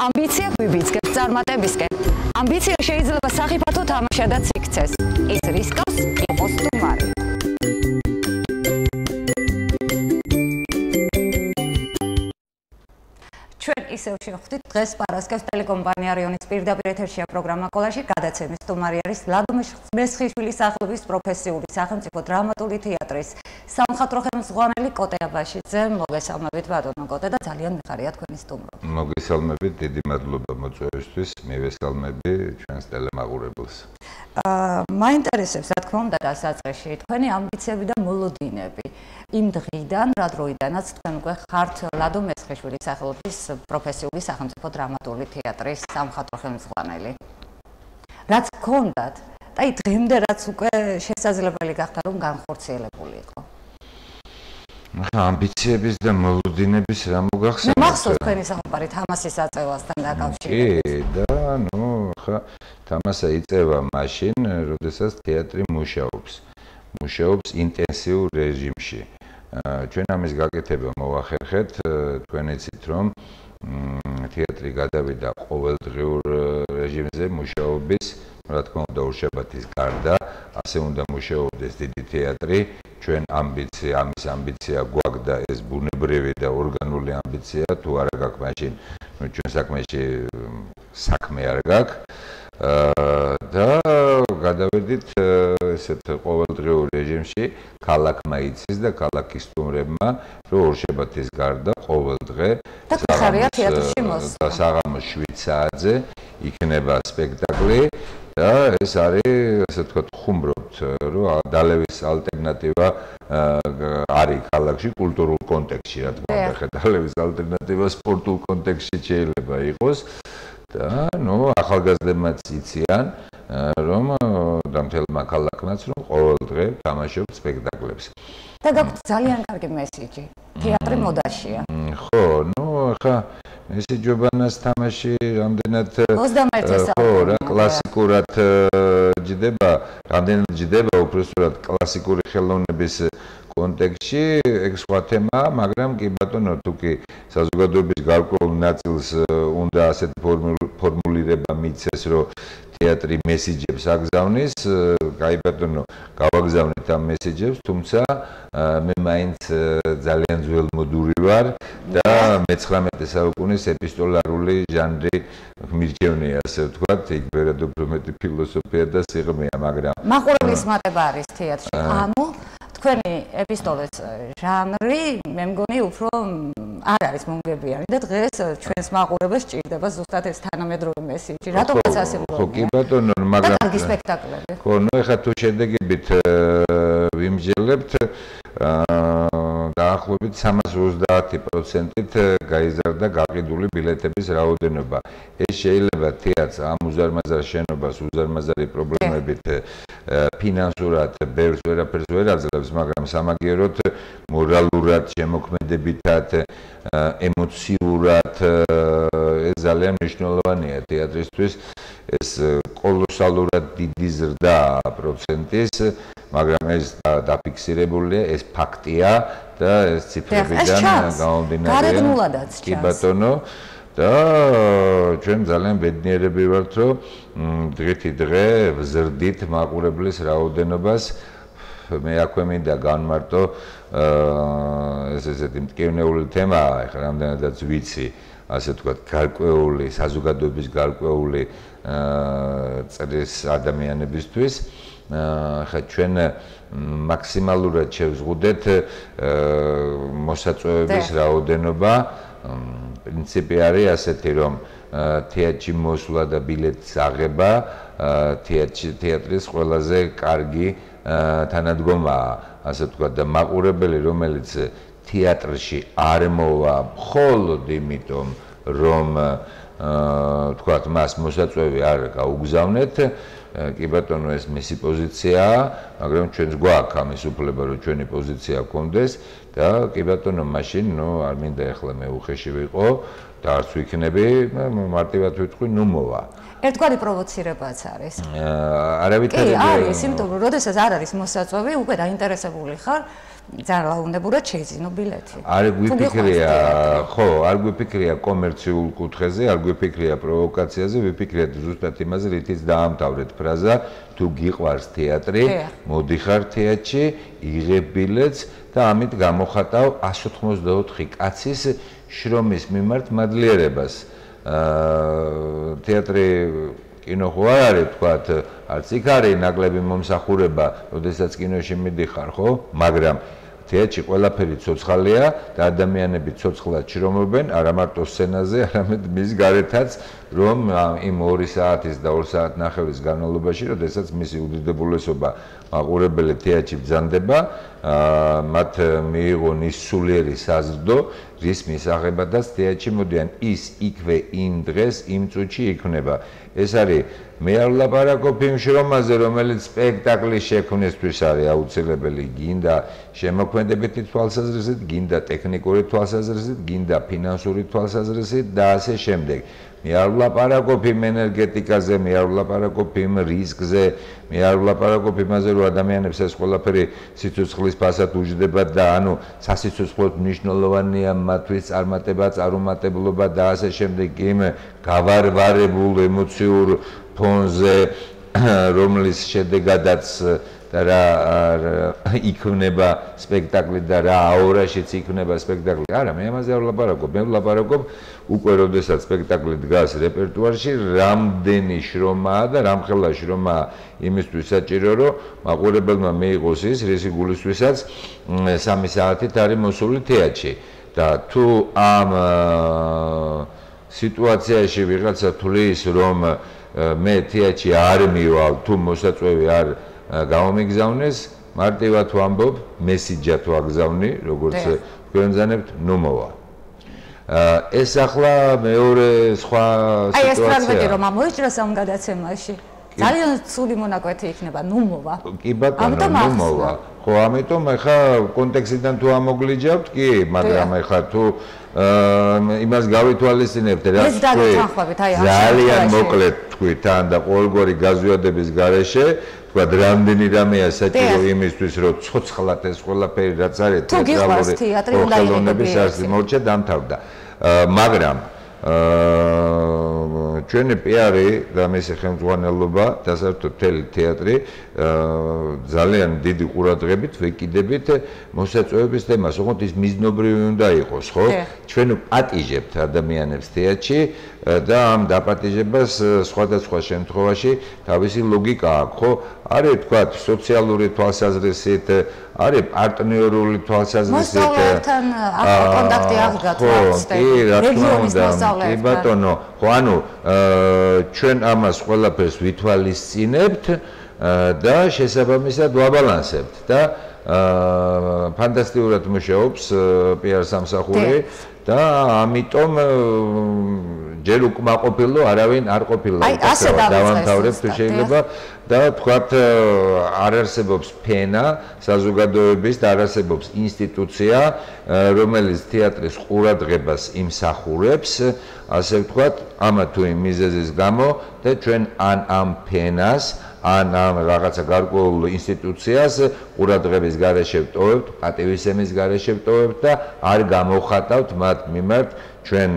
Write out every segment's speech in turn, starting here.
ამბიცია გვიბიძგებს წარმატებისკენ. ამბიცია შეიძლება სახიფათო თამაშადაც იქცეს. ის რისკავს იყოს სტუმარი. ჩვენ ისევ შევხვდით დღეს პარასკევს ტელეკომპანია რიონის პირდაპირ ეთერშია პროგრამა კოლაჟი გადაცემის სტუმარი არის ლადო მესხიშვილის სახელობის პროფესიული სახელმწიფო დრამატული თეატრის სამხატვრო ხელმძღვანელი კოტე აბაშიძე. მოგესალმებით ბატონო კოტე და ძალიან მიხარია თქვენი სტუმრობა. მოგესალმებით, დიდი მადლობა მოწვევისთვის, მივესალმები ჩვენს ტელემაყურებელს. მაინტერესებს რა თქმა უნდა დასაწყისში თქვენი ამბიციები და მოლოდინები იმ დღიდან, რა დროიდანაც თქვენ უკვე ხართ ლადო მესხიშვილის სახელობის პროფესიული სახელმწიფო დრამატული თეატრის სამხატვრო ხელმძღვანელი. რაც გქონდათ და დღემდე რაც უკვე შესაძლებელი გახდა რომ განხორციელებული იყო. ამბიციების და მოლოდინების რა მოგახსენებთ? მახსოვს თქვენი საუბარი თამასის აწევასთან დაკავშირებით. კი, და ხა თამასა იწევა მაშინ, როდესაც თეატრი მუშაობს ინტენსიურ რეჟიმში. ჩვენ ამის გაკეთება მოვახერხეთ, თქვენ იცით რომ თეატრი გადავიდა ყოველდღიურ რეჟიმზე მუშაობის, რა თქმა უნდა უშაბათის გარდა, ასე უნდა მუშაობდეს დიდი თეატრი. ჩვენ ამის ამბიცია გვაქვს, ეს ბუნებრივი და ორგანული ამბიცია, თუ არა გაქვს მაშინ ჩვენ საქმეში საქმე არ გაქვს. და გადავედით ესეთ ყოველდღიურ რეჟიმში, ქალაქმა იცის და ქალაქის სტუმრებმა, რომ ორშაბათის გარდა ყოველდღე საღამოს 7 საათზე იქნება სპექტაკლი და ეს არის, ასე ვთქვათ, ხუმრობთ, რომ დალევის ალტერნატივა არის ქალაქში კულტურულ კონტექსტში, რა თქმა უნდა, ხა დალევის ალტერნატივა სპორტულ კონტექსტში შეიძლება იყოს. და ახალგაზრდებმაც იციან, რომ და მთელმა ქალაქმაც რომ ყოველდღე თამაშობთ სპექტაკლებს. და გაქვთ ძალიან კარგი მესიჯი. თეატრი მოდაშია. ხო, ხა მესიჯობანას თამაში რამდენად 21 ხო, რა კლასიკურად ჯდება, რამდენად ჯდება უბრალოდ კლასიკური ხელოვნების კონტექსტში, ეგ სხვა თემაა, მაგრამ კი ბატონო, თუ კი საზოგადოების გარკვეულ ნაწილს უნდა ასეთ ფორმულირება მიცეს, რომ თეატრი მესიჯებს აგზავნის, კაი ბატონო, გავაგზავნით ამ მესიჯებს, თუმცა მე მაინც ძალიან ძველმოდური ვარ და მე-19 საუკუნის ეპისტოლარული ჟანრი მირჩევნია, ასე ვთქვათ, იქ ვერად უფრო მეტი ფილოსოფია და სიღრმეა, მაგრამ მაყურებლის მატება არის თეატრში. ანუ თქვენი ეპისტოლეს ჟანრი, მე მგონი უფრო არ არის მომგებიანი და დღეს ჩვენს მაყურებელს სჭირდება ზუსტად ეს თანამედროვე მესიჯი. რატომაც ასე მგონია? ხო, კი ბატონო, მაგრამ კარგი სპექტაკლები. ხო, ეხლა თუ შედეგებით ვიმსჯელებთ, დაახლოებით 330%-ით გაიზარდა გაყიდული ბილეთების რაოდენობა. ეს შეიძლება თეატრს ამ უზარმაზარ შენობას, უზარმაზარი პრობლემებით ფინანსურად ბევრს ვერაფერს ვერ აძლევს, მაგრამ სამაგიეროდ მორალურად, შემოქმედებითად, ემოციურად ეს ძალიან მნიშვნელოვანია თეატრისთვის. ეს კოლოსალურად დიდი ზრდაა პროცენტის, მაგრამ ეს დაფიქსირებულია, ეს ფაქტია და ეს ციფრებიდან გამომდინარეა. გარეგნულადაც ჩანს. კი ბატონო, და ჩვენ ძალიან ბედნიერები ვართ, რომ დღითი დღე ვზრდით მაყურებლის რაოდენობას. მე აქვე მინდა განმარტო, ეს ესეთი მტკივნეული თემაა, ეხლა რამდენადაც ვიცი, ასე ვთქვათ, გარკვეული საზოგადოების გარკვეული წრის ადამიანებისთვის. ხა ჩვენ მაქსიმალურად შევზღუდეთ მოსაწვევების რაოდენობა. პრინციპი არის ასეთი, რომ თეატრში მოსვლა და ბილეთის აღება თეატრის ყველაზე კარგი თანადგომაა, ასე ვთქვათ, და მაყურებელი, რომელიც თეატრში არ მოვა მხოლოდ იმიტომ, რომ ვთქვათ, მას მოსაწვევი არ გაუგზავნეთ, კი ბატონო, ეს მისი პოზიციაა, მაგრამ ჩვენს გვაქვს ამის უფლება, რომ ჩვენი პოზიცია გქონდეს და კი ბატონო, მაშინ არ მინდა ეხლა მე უხეში ვიყო და არც ვიქნები, მარტივად ვიტყვი, ნუ მოვა. ერთგვარი პროვოცირებაც არის. არავითარი არის, იმიტომ რომ როდესაც არ არის მოსაწვევი, უკვე დაინტერესებული ხარ, ძალიან ლაუნებურად შეიძინო ბილეთი. არ გვიფიქრია, ხო, არ გვიფიქრია კომერციულ კუთხეზე, არ გვიფიქრია პროვოკაციაზე, ვიფიქრეთ ზუსტად იმაზე, რითიც დაამთავრეთ ფრაზა, თუ გიყვარს თეატრი, მოდიხარ თეატრში, იღებ ბილეთს და ამით გამოხატავ 184 კაცის შრომის მიმართ მადლიერებას. თეატრი კინო ხო არ არის, თქვათ, არც იქ არის ნაკლები მომსახურება, როდესაც კინოში მიდიხარ, ხო? მაგრამ თეატრში ყველაფერი ცოცხალია და ადამიანები ცოცხლად შრომობენ, არა მარტო სცენაზე, არამედ მის გარეთაც, რომ იმ 2 საათის და 2 საათნახევრის განმავლობაში, როდესაც მისი უდიდებულესობა მაყურებელი თეატრში ბრძანდება, მათ მიიღონ ის სულიერი საზრდო, რის მისაღებადაც თეატრში მოდიან, ის იქვე იმ დღეს, იმ წუთში იქმნება. ეს არის მე არ ვლაპარაკობ იმ შრომაზე, რომელიც სპექტაკლის შექმნისთვის არის აუცილებელი, გინდა შემოქმედებითი თვალსაზრისით, გინდა ტექნიკური თვალსაზრისით, გინდა ფინანსური თვალსაზრისით და ასე შემდეგ. მე არ ვლაპარაკობ იმ ენერგეტიკაზე, მე არ ვლაპარაკობ იმ რისკზე, მე არ ვლაპარაკობ იმაზე, რომ ადამიანებს ეს ყველაფერი სიცოცხლის ფასად უჯდებათ და ანუ სასიცოცხლოდ მნიშვნელოვანია მათთვის წარმატება, წარუმატებლობა და ასე შემდეგ იმ გავარვარებულ ემოციურ ფონზე, რომლის შედეგადაც და რა იქნება სპექტაკლი და რა აურაშიც იქნება სპექტაკლი. არა, მე ამაზე არ ვლაპარაკობ, მე ვლაპარაკობ უკვე როდესაც სპექტაკლი დგას რეპერტუარში, რამდენი შრომაა და რამხელა შრომაა იმისთვის საჭირო, რომ მაყურებელმა მიიღოს ის, რისი გულისთვისაც 3 საათით არის მოსული თეატრში. და თუ ამ სიტუაციაში ვიღაცა თulis, რომ მე თეატრში არ მივალ, თუ მოსაწვევი არ გამომიგზავნეს, მარტივად ვამბობ, მესიჯად ვაგზავნი, როგორც გვენზანებთ, ნუ მოვა. ეს ახლა მეორე სხვა სიტუაცია. აი ეს ფრაგმენტი რომ მოიჭრას ამ გადაცემაში, ძალიან ცუდი მონაკვეთი იქნება, ნუ მოვა. კი ბატონო, ნუ მოვა. ხო, ამიტომ ახლა კონტექსტიდან თუ ამოგლიჯავთ, კი, მაგრამ ახლა თუ იმას გავითვალისწინებთ, რა ძალიან მოკლედ თქვით, ან და ყოველგვარი გაზვიადების გარეშე, თქვა რამდენი რამეა საჭირო იმისთვის, რომ ცოცხლად ეს ყველაფერი რაც არის თეატრალური ხელოვნების არსი მორჩა დამთავრდა. მაგრამ ჩვენი პიარი და მისი ხელმძღვანელობა და საერთოდ მთელი თეატრი ძალიან დიდი ყურადღებით ვეკიდებით მოსაწვევების თემას, ოღონდ ის მიზნობრივი უნდა იყოს, ხო? ჩვენ პატიჟებთ ადამიანებს თეატრში და ამ დაპატიჟებას სხვადასხვა შემთხვევაში თავისი ლოგიკა აქვს, ხო? არის თქვათ სოციალური თვალსაზრისით, არის პარტნიორული თვალსაზრისით. მოსწავლეებთან კონტაქტი აღდგათ, რეგიონის მოსწავლეებთან. კი ბატონო, ხო, ანუ ჩვენ ამას ყველაფერს ვითვალისწინებთ და შესაბამისად ვაბალანსებთ და ფანტასტიკურად მუშაობს PR სამსახური და ამიტომ ჯერ უკმაყოფილო არავინ არ ყოფილა. აი ასე დავამთავრებ თუ შეიძლება და თქვათ არ არსებობს ფენა საზოგადოების და არ არსებობს ინსტიტუცია, რომელიც თეატრის ყურადღებას იმსახურებს, ასე ვთქვათ, ამა თუ იმ მიზეზის გამო და ჩვენ ამ ფენას ან ამ რაღაცა გარკვეულ ინსტიტუციას ყურადღების გარეშე ვტოვებთ, პატივისცემის გარეშე ვტოვებთ და არ გამოხატავთ მათ მიმართ ჩვენ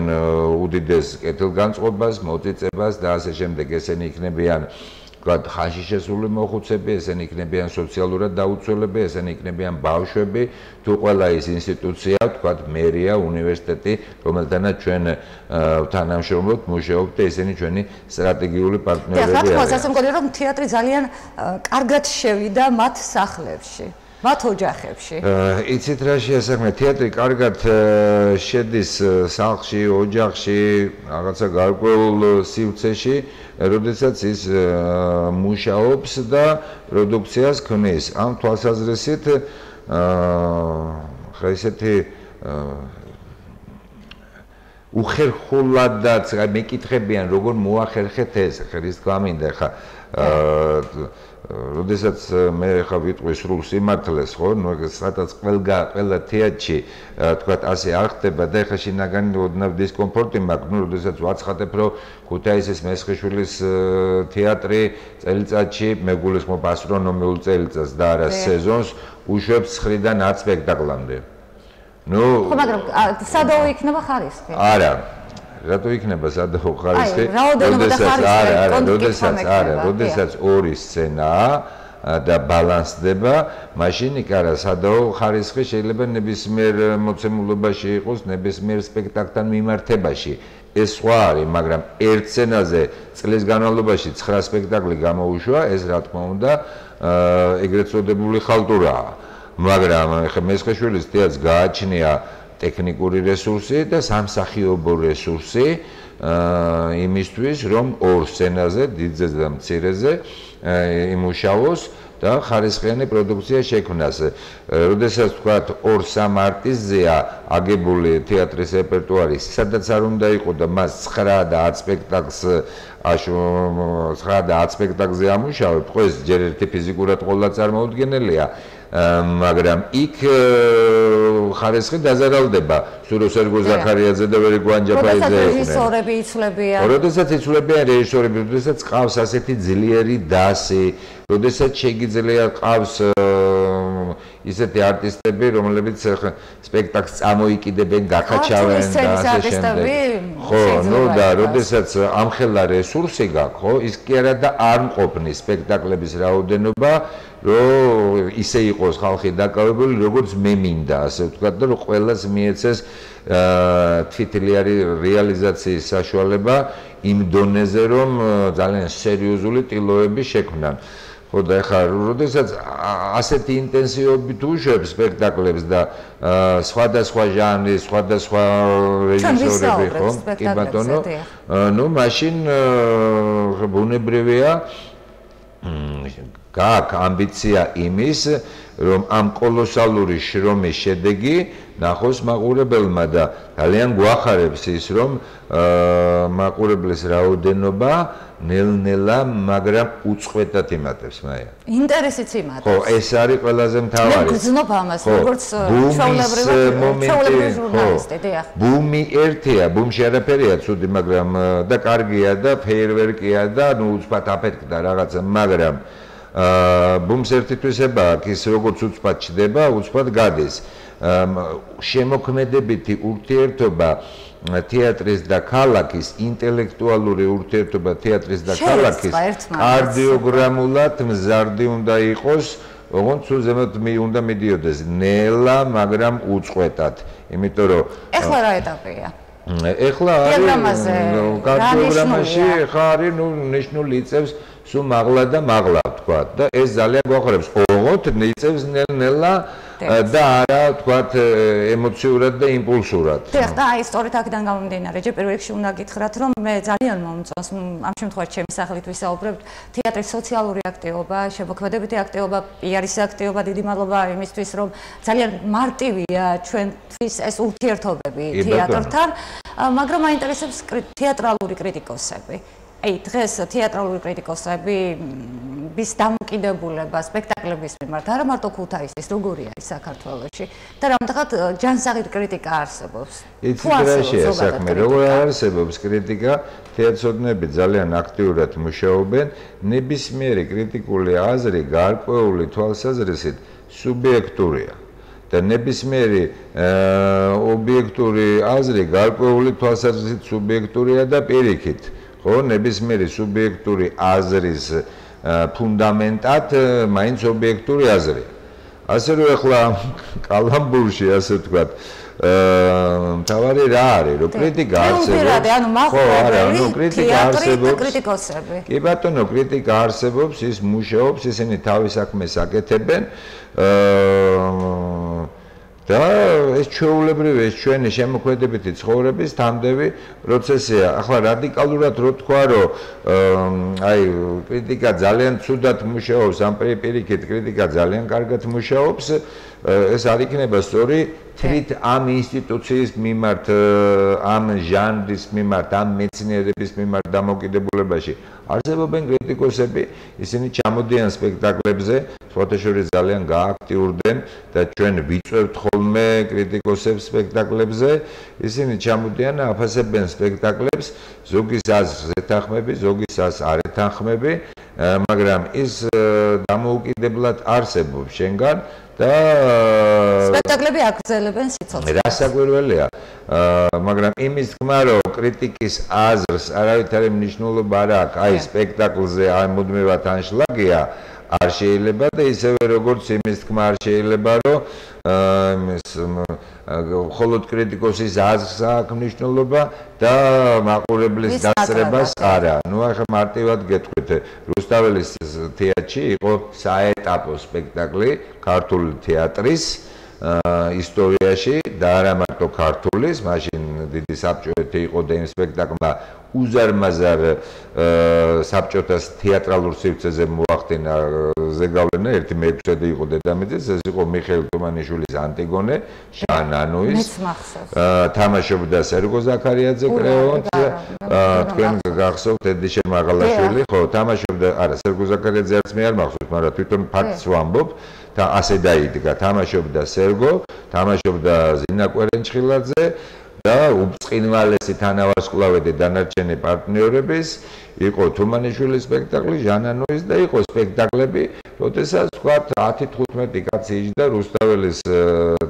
უდიდეს კეთილგანწყობას, მოწიწებას და ასე შემდეგ. ესენი იქნებიან თქვათ ხანში შესული მოხუცები, ესენი იქნებიან სოციალურად დაუცველები, ესენი იქნებიან ბავშვები, თუ ყველა ის ინსტიტუცია, თქვათ მერია, უნივერსიტეტი, რომელთანაც ჩვენ თანამშრომლობთ, მუშაობთ და ესენი ჩვენი სტრატეგიული პარტნიორები არიან. რა თქმა უნდა, მგონია რომ თეატრი ძალიან კარგად შევიდა მათ სახლებში. მათ ოჯახებში. იცით რა შეასახმე, თეატრი კარგად შედის სახლში, ოჯახში, რაღაცა გარკვეულ სივრცეში, როდესაც ის მუშაობს და პროდუქციას ქმნის. ამ თვალსაზრისით ხა ესეთი უხერხულადაც მეკითხებიან როგორ მოახერხეთ ეს ხერის გამინდა ხა როდესაც მე ხა ვიტყვი სრულ სიმართლეს ხო ნუ სადაც ყველა თეატრში თქვათ ასე არ ხდება და ხა შინაგანი ოდნავ დისკომფორტი მაქვს ნუ როდესაც ვაცხადებ რომ ქუთაისის მესხიშვილის თეატრი წელიწადში მეგულისხმობ ასტრონომიულ წელიწადს და არა სეზონს უშვებს 9-დან 10 სპექტაკლამდე ნუ ხო მაგრამ სადაო იქნება ხარისხი არა რატო იქნება სადაო ხარისხი როდესაც ორი სცენაა და ბალანსდება მაშინ იქ არა სადაო ხარისხი შეიძლება ნებისმიერ მოცემულობაში იყოს ნებისმიერ სპექტაკლთან მიმართებაში ეს სხვა არის მაგრამ ერთ სცენაზე წლის განმავლობაში 9 სპექტაკლი გამოუშვა ეს რა თქმა უნდა ეგრეთ წოდებული ხალტურაა მაგრამ ხა მესხიშვილის თეატრს გააჩნია ტექნიკური რესურსი და სამსახიობო რესურსი იმისთვის რომ ორ სცენაზე დიდზე და მცირეზე იმუშაოს და ხარისხიანი პროდუქცია შექმნას. როდესაც თქვათ 2-3 არტისტზეა აგებული თეატრის რეპერტუარი, სადაც არ უნდა იყო და მას 9 და 10 სპექტაკლს 9 და 10 სპექტაკლზე ამუშავებ, ხო ეს ჯერ ერთი ფიზიკურად ყოლა წარმოუდგენელია. მაგრამ იქ ხარისხი დაზარალდება სურო სერგო ზაქარიაძე და ვერი გვანჯაფაიძე იყვნენ. რეჟისორები იცვლებიან. როდესაც იცვლებიან რეჟისორები, როდესაც ყავს ასეთი ძლიერი დასი, როდესაც შეგიძლია ყავს ისეთი არტისტები, რომლებიც სპექტაკლს წამოიკიდებენ, გახაჩავენ და ასე შემდეგ. ხო, ნუ და როდესაც ამხელა რესურსი გაქვს, ხო, ის კი არა და არ მყოფნის სპექტაკლების რაოდენობა, რომ ისე იყოს ხალხი დაკავებული, როგორც მე მინდა, ასე ვთქვათ, და რომ ყველას მიეცეს თვითლიარი რეალიზაციის საშუალება იმ დონეზე, რომ ძალიან სერიოზული ტილოები შექმნან. ხო და ეხლა როდესაც ასეთი ინტენსივობით უშვებს სპექტაკლებს და სხვადასხვა ჟანრის, სხვადასხვა რეჟისორები ხო, კი ბატონო, ნუ მაშინ ბუნებრივია გააქვს ამბიცია იმის, რომ ამ კოლოსალური შრომის შედეგი ნახოს მაყურებელმა და ძალიან გვახარებს ის, რომ მაყურებლის რაოდენობა ნელ-ნელა, მაგრამ უწყვეტად იმატებს მაია. ინტერესიც იმატებს. ხო, ეს არის ყველაზე მთავარი. მე გძნობ ამას, როგორც ჩვეულებრივი ჟურნალისტი, დიახ. ბუმი ერთია, ბუმში არაფერია ცუდი, მაგრამ და კარგია და ფეიერვერკია და ნუ უცბად აფეთქდა რაღაცა, მაგრამ ბუმს ერთი თვისება აქვს, ის როგორც უცბად ჩდება, უცბად გადის. შემოქმედებითი ურთიერთობა თეატრის და ქალაქის, ინტელექტუალური ურთიერთობა თეატრის და ქალაქის კარდიოგრამულად მზარდი უნდა იყოს, ოღონდ სულ ზემოთ უნდა მიდიოდეს ნელა, მაგრამ უწყვეტად. იმიტომ რომ ეხლა რა ეტაპია? ეხლა არის კარდიოგრამაში ხა არის ნუ ნიშნული იწევს სულ მაღლა და მაღლა თქვა და ეს ძალიან გვახარებს. ოღონდ იწევს ნელ-ნელა და არა თქვათ ემოციურად და იმპულსურად. დიახ, და აი სწორედ აქედან გამომდინარე, ჯერ პირველ რიგში უნდა გითხრათ, რომ მე ძალიან მომწონს, ამ შემთხვევაში ჩემი სახელით ვისაუბრებთ, თეატრის სოციალური აქტივობა, შემოქმედებითი აქტივობა, პიარის აქტივობა, დიდი მადლობა იმისთვის, რომ ძალიან მარტივია ჩვენთვის ეს ურთიერთობები თეატრთან, მაგრამ მაინტერესებს თეატრალური კრიტიკოსები. აი დღეს თეატრალური კრიტიკოსები bis დამოკიდებულება სპექტაკლების მიმართ არა მარტო ქუთაისის როგორია ის საქართველოში და რამდენად ჯანსაღი კრიტიკა არსებობს. იცით რა შეა საქმე, როგორ არსებობს კრიტიკა, თეატროსნები ძალიან აქტიურად მუშაობენ, ნებისმიერი კრიტიკული აზრი გარკვეული თვალსაზრისით სუბიექტურია. და ნებისმიერი ობიექტური აზრი გარკვეული თვალსაზრისით სუბიექტურია და პირიქით. ხო, ნებისმიერი სუბიექტური აზრის ფუნდამენტად მაინც ობიექტური აზრია. ასე რომ ახლა კალამბურში ასე ვთქვათ, მთავარი რა არის, რომ კრიტიკა არსებობს. ხო, არა, ნუ კრიტიკა არსებობს. კრიტიკოსები. კი ბატონო, კრიტიკა არსებობს, ის მუშაობს, ისინი თავის საქმეს აკეთებენ. და ეს ჩვეულებრივი, ეს ჩვენი შემოქმედებითი ცხოვრების თამდევი პროცესია. ახლა რადიკალურად რო თქვა, რომ აი კრიტიკა ძალიან ცუდად მუშაობს, ამ პირიქით კრიტიკა ძალიან კარგად მუშაობს, ეს არ იქნება სწორი თვით ამ ინსტიტუციის მიმართ, ამ ჟანრის მიმართ, ამ მეცნიერების მიმართ დამოკიდებულებაში არსებობენ კრიტიკოსები, ისინი ჩამოდიან სპექტაკლებზე, ფოტოშორის ძალიან გააქტიურდნენ და ჩვენ ვიწევთ ხოლმე კრიტიკოსებს სპექტაკლებზე, ისინი ჩამოდიან და აფასებენ სპექტაკლებს, ზოგის აზრს ეთანხმები, ზოგის აზრს არ ეთანხმები, მაგრამ ის დამოუკიდებლად არსებობს შენგან და სპექტაკლები აგრძელებენ სიცოცხლეს. რასაკვირველია, მაგრამ იმის თქმა, რომ კრიტიკის აზრს არავითარი მნიშვნელობა არ აქვს, აი სპექტაკლზე აი მუდმივად ანშლაგია, არ შეიძლება და ისევე როგორც იმის თქმა არ შეიძლება, რომ მხოლოდ კრიტიკოსის აზრს აქვს მნიშვნელობა და მაყურებლის დასწრებას არა. ნუ ახლა მარტივად გეტყვით, რუსთაველის თეატრში იყო საეტაპო სპექტაკლი ქართული თეატრის ისტორიაში და არა მარტო ქართulis, მაშინ დიდი საბჭოეთი იყო და იმ სპექტაკლმა უზარმაზარ საბჭოთა თეატრალურ სივრცეზე მოახდინა ზეგავლენა, ერთი მეექვსედი იყო დედამიწის, ეს იყო მიხეილ თუმანიშვილის ანტიგონე, ჟან ანუის, თამაშობდა სერგო ზაქარიაძე კრეონს, თქვენ გახსოვთ ედიშე მაღალაშვილი, ხო, თამაშობდა, არა, სერგო ზაქარიაძე არც მე არ მახსოვს, მაგრამ თვითონ ფაქტს ვამბობ. და ასე დაიდგა, თამაშობდა სერგო, თამაშობდა ზინა კვერენჩხილაძე და უბრწყინვალესი თანავარსკვლავედი დანარჩენი პარტნიორების იყო თუმანიშვილის სპექტაკლი, ჟანანოის და იყო სპექტაკლები, როდესაც თქვა 10-15 კაცი იჯდა რუსთაველის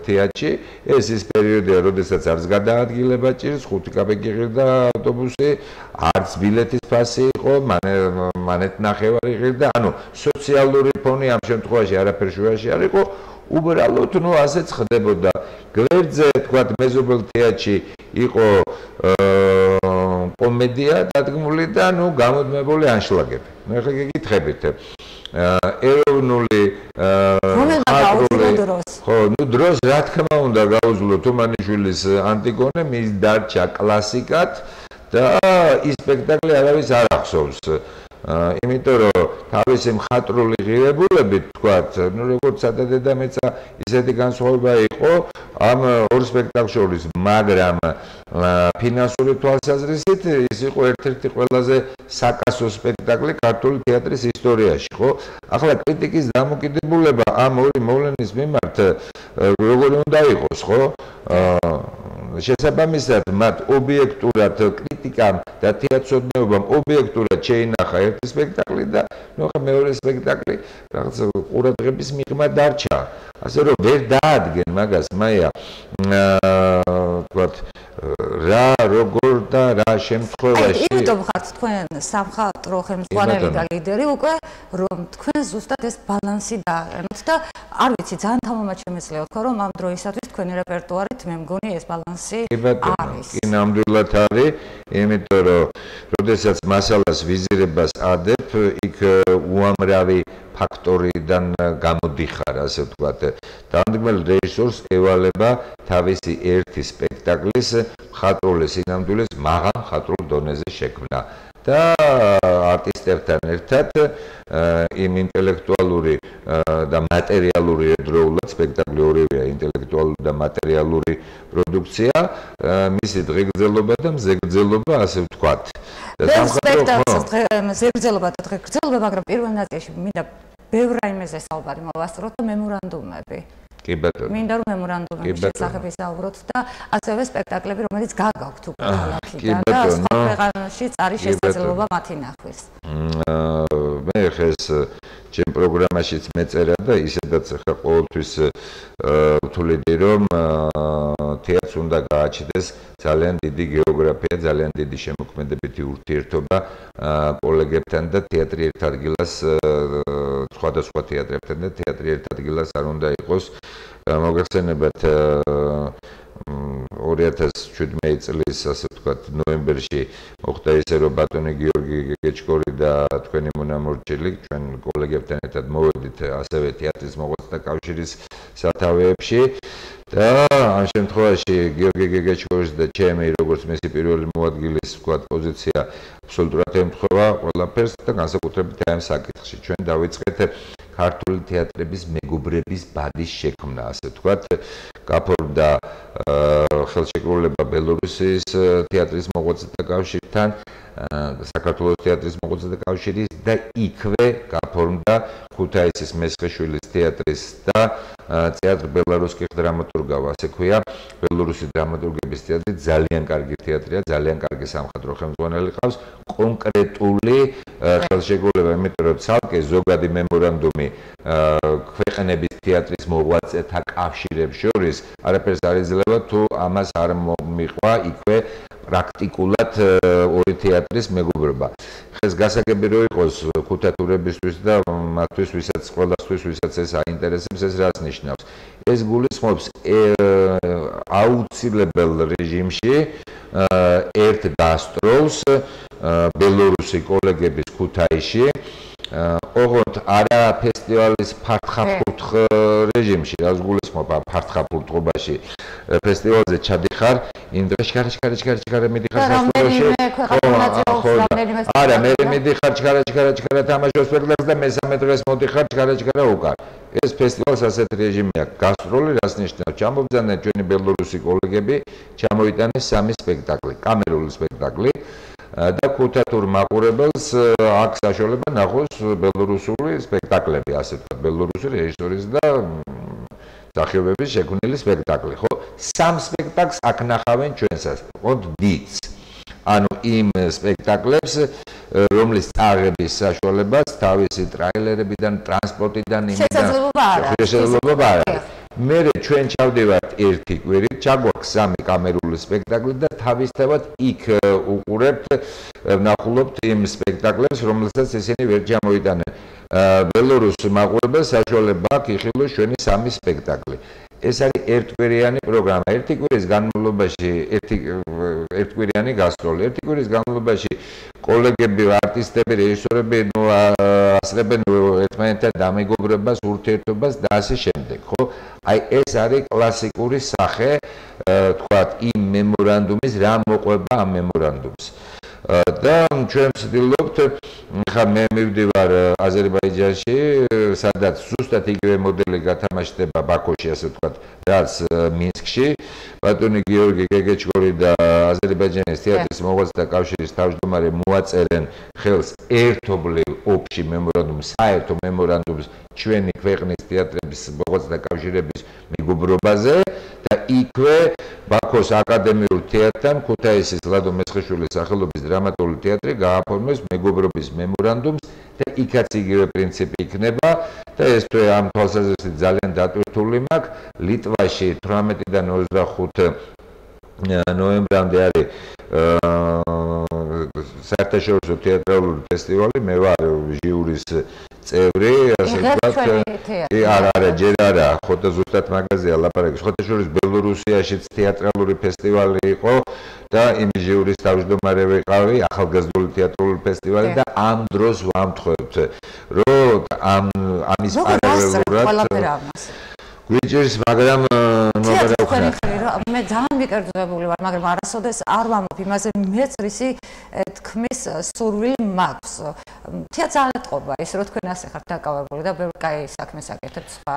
თეატრში, ეს ის პერიოდია, როდესაც არც გადაადგილება ჭირს, 5 კაპეკი ღირდა ავტობუსი, არც ბილეთის ფასი იყო, მანეთნახევარი ღირდა, ანუ სოციალური ფონი ამ შემთხვევაში არაფერ შუაში არ იყო, უბრალოდ ნუ ასეც ხდებოდა. გვერდზე თქვა მეზობელ თეატრში იყო კომედია დადგმული და ნუ გამოდმებული ანშლაგები. ნუ ახლა გეკითხებით. ეროვნული ხო, ნუ დროს რა თქმა უნდა გაუძლო თუმანიშვილის ანტიგონე, მის დარჩა კლასიკად და ის სპექტაკლი არავის არ ახსოვს. იმიტომ რომ თავისი მხატვრული ღირებულებით თქვათ, ნუ როგორც სადადედამეცა ისეთი განსხვავება იყო ამ ორ სპექტაკლს შორის, მაგრამ ფინანსური თვალსაზრისით ის იყო ერთ-ერთი ყველაზე საკასო სპექტაკლი ქართული თეატრის ისტორიაში, ხო? ახლა კრიტიკის დამოკიდებულება ამ ორი მოვლენის მიმართ როგორი უნდა იყოს, ხო? შესაბამისად, მათ ობიექტურად კრიტიკამ და თეატროსნეობამ ობიექტურად შეინახა ერთი სპექტაკლი და ნუ ახლა მეორე სპექტაკლი რაღაც ყურადღების მიღმა დარჩა. ასე რომ ვერ დაადგენ მაგას, მაია, თქვათ, რა, როგორ და რა შემთხვევაში. იმიტომ ხართ თქვენ სამხატვრო ხელმძღვანელი და ლიდერი უკვე, რომ თქვენ ზუსტად ეს ბალანსი დააყენოთ და არ ვიცი, ძალიან თამამად შემეძლია თქვა, რომ ამ დროისათვის თქვენი რეპერტუარით მე მგონი ეს ბალანსი არის. კი, ნამდვილად არის, იმიტომ რომ როდესაც მასალას ვიზირებას ადებ, იქ უამრავი ფაქტორიდან გამოდიხარ, ასე ვთქვათ. დამდგმელ რეჟისორს ევალება თავისი ერთი სპექტაკლის მხატვრული სინამდვილის მაღალ მხატვრულ დონეზე შექმნა. და არტისტებთან ერთად იმ ინტელექტუალური და მატერიალური ერთდროულად სპექტაკლი ორივეა ინტელექტუალური და მატერიალური პროდუქცია, მისი დღეგრძელობა და მზეგრძელობა, ასე ვთქვათ. ზეგრძელობა და დღეგრძელობა, მაგრამ პირველ ნაწილში მინდა ბევრ რაიმეზე საუბარი მოვასწროთ და მემორანდუმები. კი ბატონო. მინდა რომ მემორანდუმების შესახებ ვისაუბროთ და ასევე სპექტაკლები, რომელიც გაგაქვთ უკვე ქალაქიდან და სხვა ქვეყანაშიც არის შესაძლებლობა მათი ნახვის. მე ხეს ჩემ პროგრამაშიც მეწერა და ისედაც ხა ყოველთვის ვთვლიდი რომ თეატრს უნდა გააჩნდეს ძალიან დიდი გეოგრაფია, ძალიან დიდი შემოქმედებითი ურთიერთობა კოლეგებთან და თეატრი ერთ ადგილას სხვადასხვა თეატრებთან და თეატრი ერთ ადგილას არ უნდა იყოს. მოგეხსენებათ 2017 წლის, ასე ვთქვათ, ნოემბერში მოხდა ისე, რომ ბატონი გიორგი გეგეჭკორი და თქვენი მონამორჩილი ჩვენ კოლეგებთან ერთად მოვედით ასევე თეატრის მოღვაწეთა კავშირის სათავეებში და ამ შემთხვევაში გიორგი გეგეჭკორის და ჩემი როგორც მისი პირველი მოადგილის, ვთქვათ, პოზიცია აბსოლუტურად ემთხვევა ყველაფერს და განსაკუთრებით ამ საკითხში. ჩვენ დავიწყეთ ქართული თეატრების მეგობრების ბადის შექმნა, ასე ვთქვათ, გაფორმდა ხელშეკრულება ბელორუსიის თეატრის მოღვაწეთა კავშირთან, საქართველოს თეატრის მოღვაწეთა კავშირის და იქვე გაფორმდა ქუთაისის მესხიშვილის თეატრის და თეატრ ბელარუსკის დრამატურგავ, ასე ქვია, ბელორუსის დრამატურგების თეატრი ძალიან კარგი თეატრია, ძალიან კარგი სამხატვრო ხელმძღვანელი ყავს, კონკრეტული ხელშეკრულება, იმიტომ რომ ცალკე ზოგადი მემორანდუმი ქვეყნების თეატრის მოღვაწეთა კავშირებს შორის არაფერს არ იძლევა თუ ამას არ მომიყვა იქვე პრაქტიკულად ორი თეატრის მეგობრობა. ხეს გასაგები რო იყოს ქუთათურებისთვის და მათთვის, ყველასთვის, ვისაც ეს აინტერესებს, ეს რას ნიშნავს? ეს გულისხმობს აუცილებელ რეჟიმში ერთ გასტროლს ბელორუსი კოლეგების ქუთაისში, ოღონდ არა ფესტივალის ფართხაფურთხ რეჟიმში, რაც გულისხმობა ფართხაფურთხობაში ფესტივალზე ჩადიხარ, იმ დღეს ჩქარა მიდიხარ სასტუმროში. არა, მე მიდიხარ ჩქარა თამაშობს სპექტაკლს და მესამე დღეს მოდიხარ ჩქარა უკან. ეს ფესტივალს ასეთ რეჟიმი აქვს. გასტროლი რას ნიშნავს? ჩამობძანენ ჩვენი ბელორუსი კოლეგები, ჩამოიტანეს 3 სპექტაკლი, კამერული სპექტაკლი. და ქუთათურ მაყურებელს აქვს საშუალება ნახოს ბელორუსული სპექტაკლები, ასე ვთქვათ, ბელორუსი რეჟისორის და მსახიობების შექმნილი სპექტაკლი, ხო? 3 სპექტაკლს აქ ნახავენ ჩვენსაც, ოღონდ დიდს. ანუ იმ სპექტაკლებს, რომლის წაღების საშუალებაც თავისი ტრაილერებიდან, ტრანსპორტიდან, შესაძლებლობა არ არის. მე ჩვენ ჩავდივართ ერთი კვირით, ჩაგვაქვს 3 კამერული სპექტაკლი და თავისთავად იქ უყურებთ, ვნახულობთ იმ სპექტაკლებს, რომელსაც ისინი ვერ ჩამოიტანენ. ბელორუს მაყურებელს საშუალება აქვს იხილოს ჩვენი 3 სპექტაკლი. ეს არის ერთკვირიანი პროგრამა. ერთი კვირის განმავლობაში, ერთკვირიანი გასტროლი. ერთი კვირის განმავლობაში კოლეგები, არტისტები, რეჟისორები ასწრებენ ერთმანეთთან დამეგობრებას, ურთიერთობას და ასე შემდეგ, ხო? აი ეს არის კლასიკური სახე, თქვათ, იმ მემორანდუმის, რა მოყვება ამ მემორანდუმს. და ჩვენ ვცდილობთ, ხა მე მივდივარ აზერბაიჯანში, სადაც ზუსტად იგივე მოდელი გათამაშდება ბაქოში, ასე ვთქვათ, რაც მინსკში. ბატონი გიორგი გეგეჩკორი და აზერბაიჯანის თეატრის მოღვაწეთა კავშირის თავმჯდომარე მოაწერენ ხელს ერთობლივ ოფში მემორანდუმს, საერთო მემორანდუმს ჩვენი ქვეყნის თეატრების მოღვაწეთა კავშირების მეგობრობაზე და იქვე ბაქოს აკადემიურ თეატრთან ქუთაისის ლადო მესხიშვილის სახელობის დრამატული თეატრი გააფორმებს მეგობრობის მემორანდუმს და იქაც იგივე პრინციპი იქნება და ეს თვე ამ თვალსაზრისით ძალიან დატვირთული მაქვს. ლიტვაში 18-დან 25 ნოემბრამდე არის საერთაშორისო თეატრალური ფესტივალი, მე ვარ ჟიურის წევრი, ასე ვთქვათ. არა, ჯერ არა, ხოთა ზუსტად მაგაზია ლაპარაკი. ხოთაშორის ბელორუსიაშიც თეატრალური ფესტივალი იყო და იმ ჟიურის თავმჯდომარე ვიყავი, ახალგაზრდული თეატრალური ფესტივალი და ამ დროს ვამთხოვთ, რომ ამის პარალელურად გვიჭირს, მაგრამ მე ძალიან მიკერძებული ვარ, მაგრამ არასოდეს არ ვამბობ იმაზე, მეც რისი თქმის სურვილი მაქვს. თეატრს არ ეთყობა ის, რომ თქვენ ასე ხართ დაკავებული და ბევრი კაი საქმეს აკეთებთ სხვა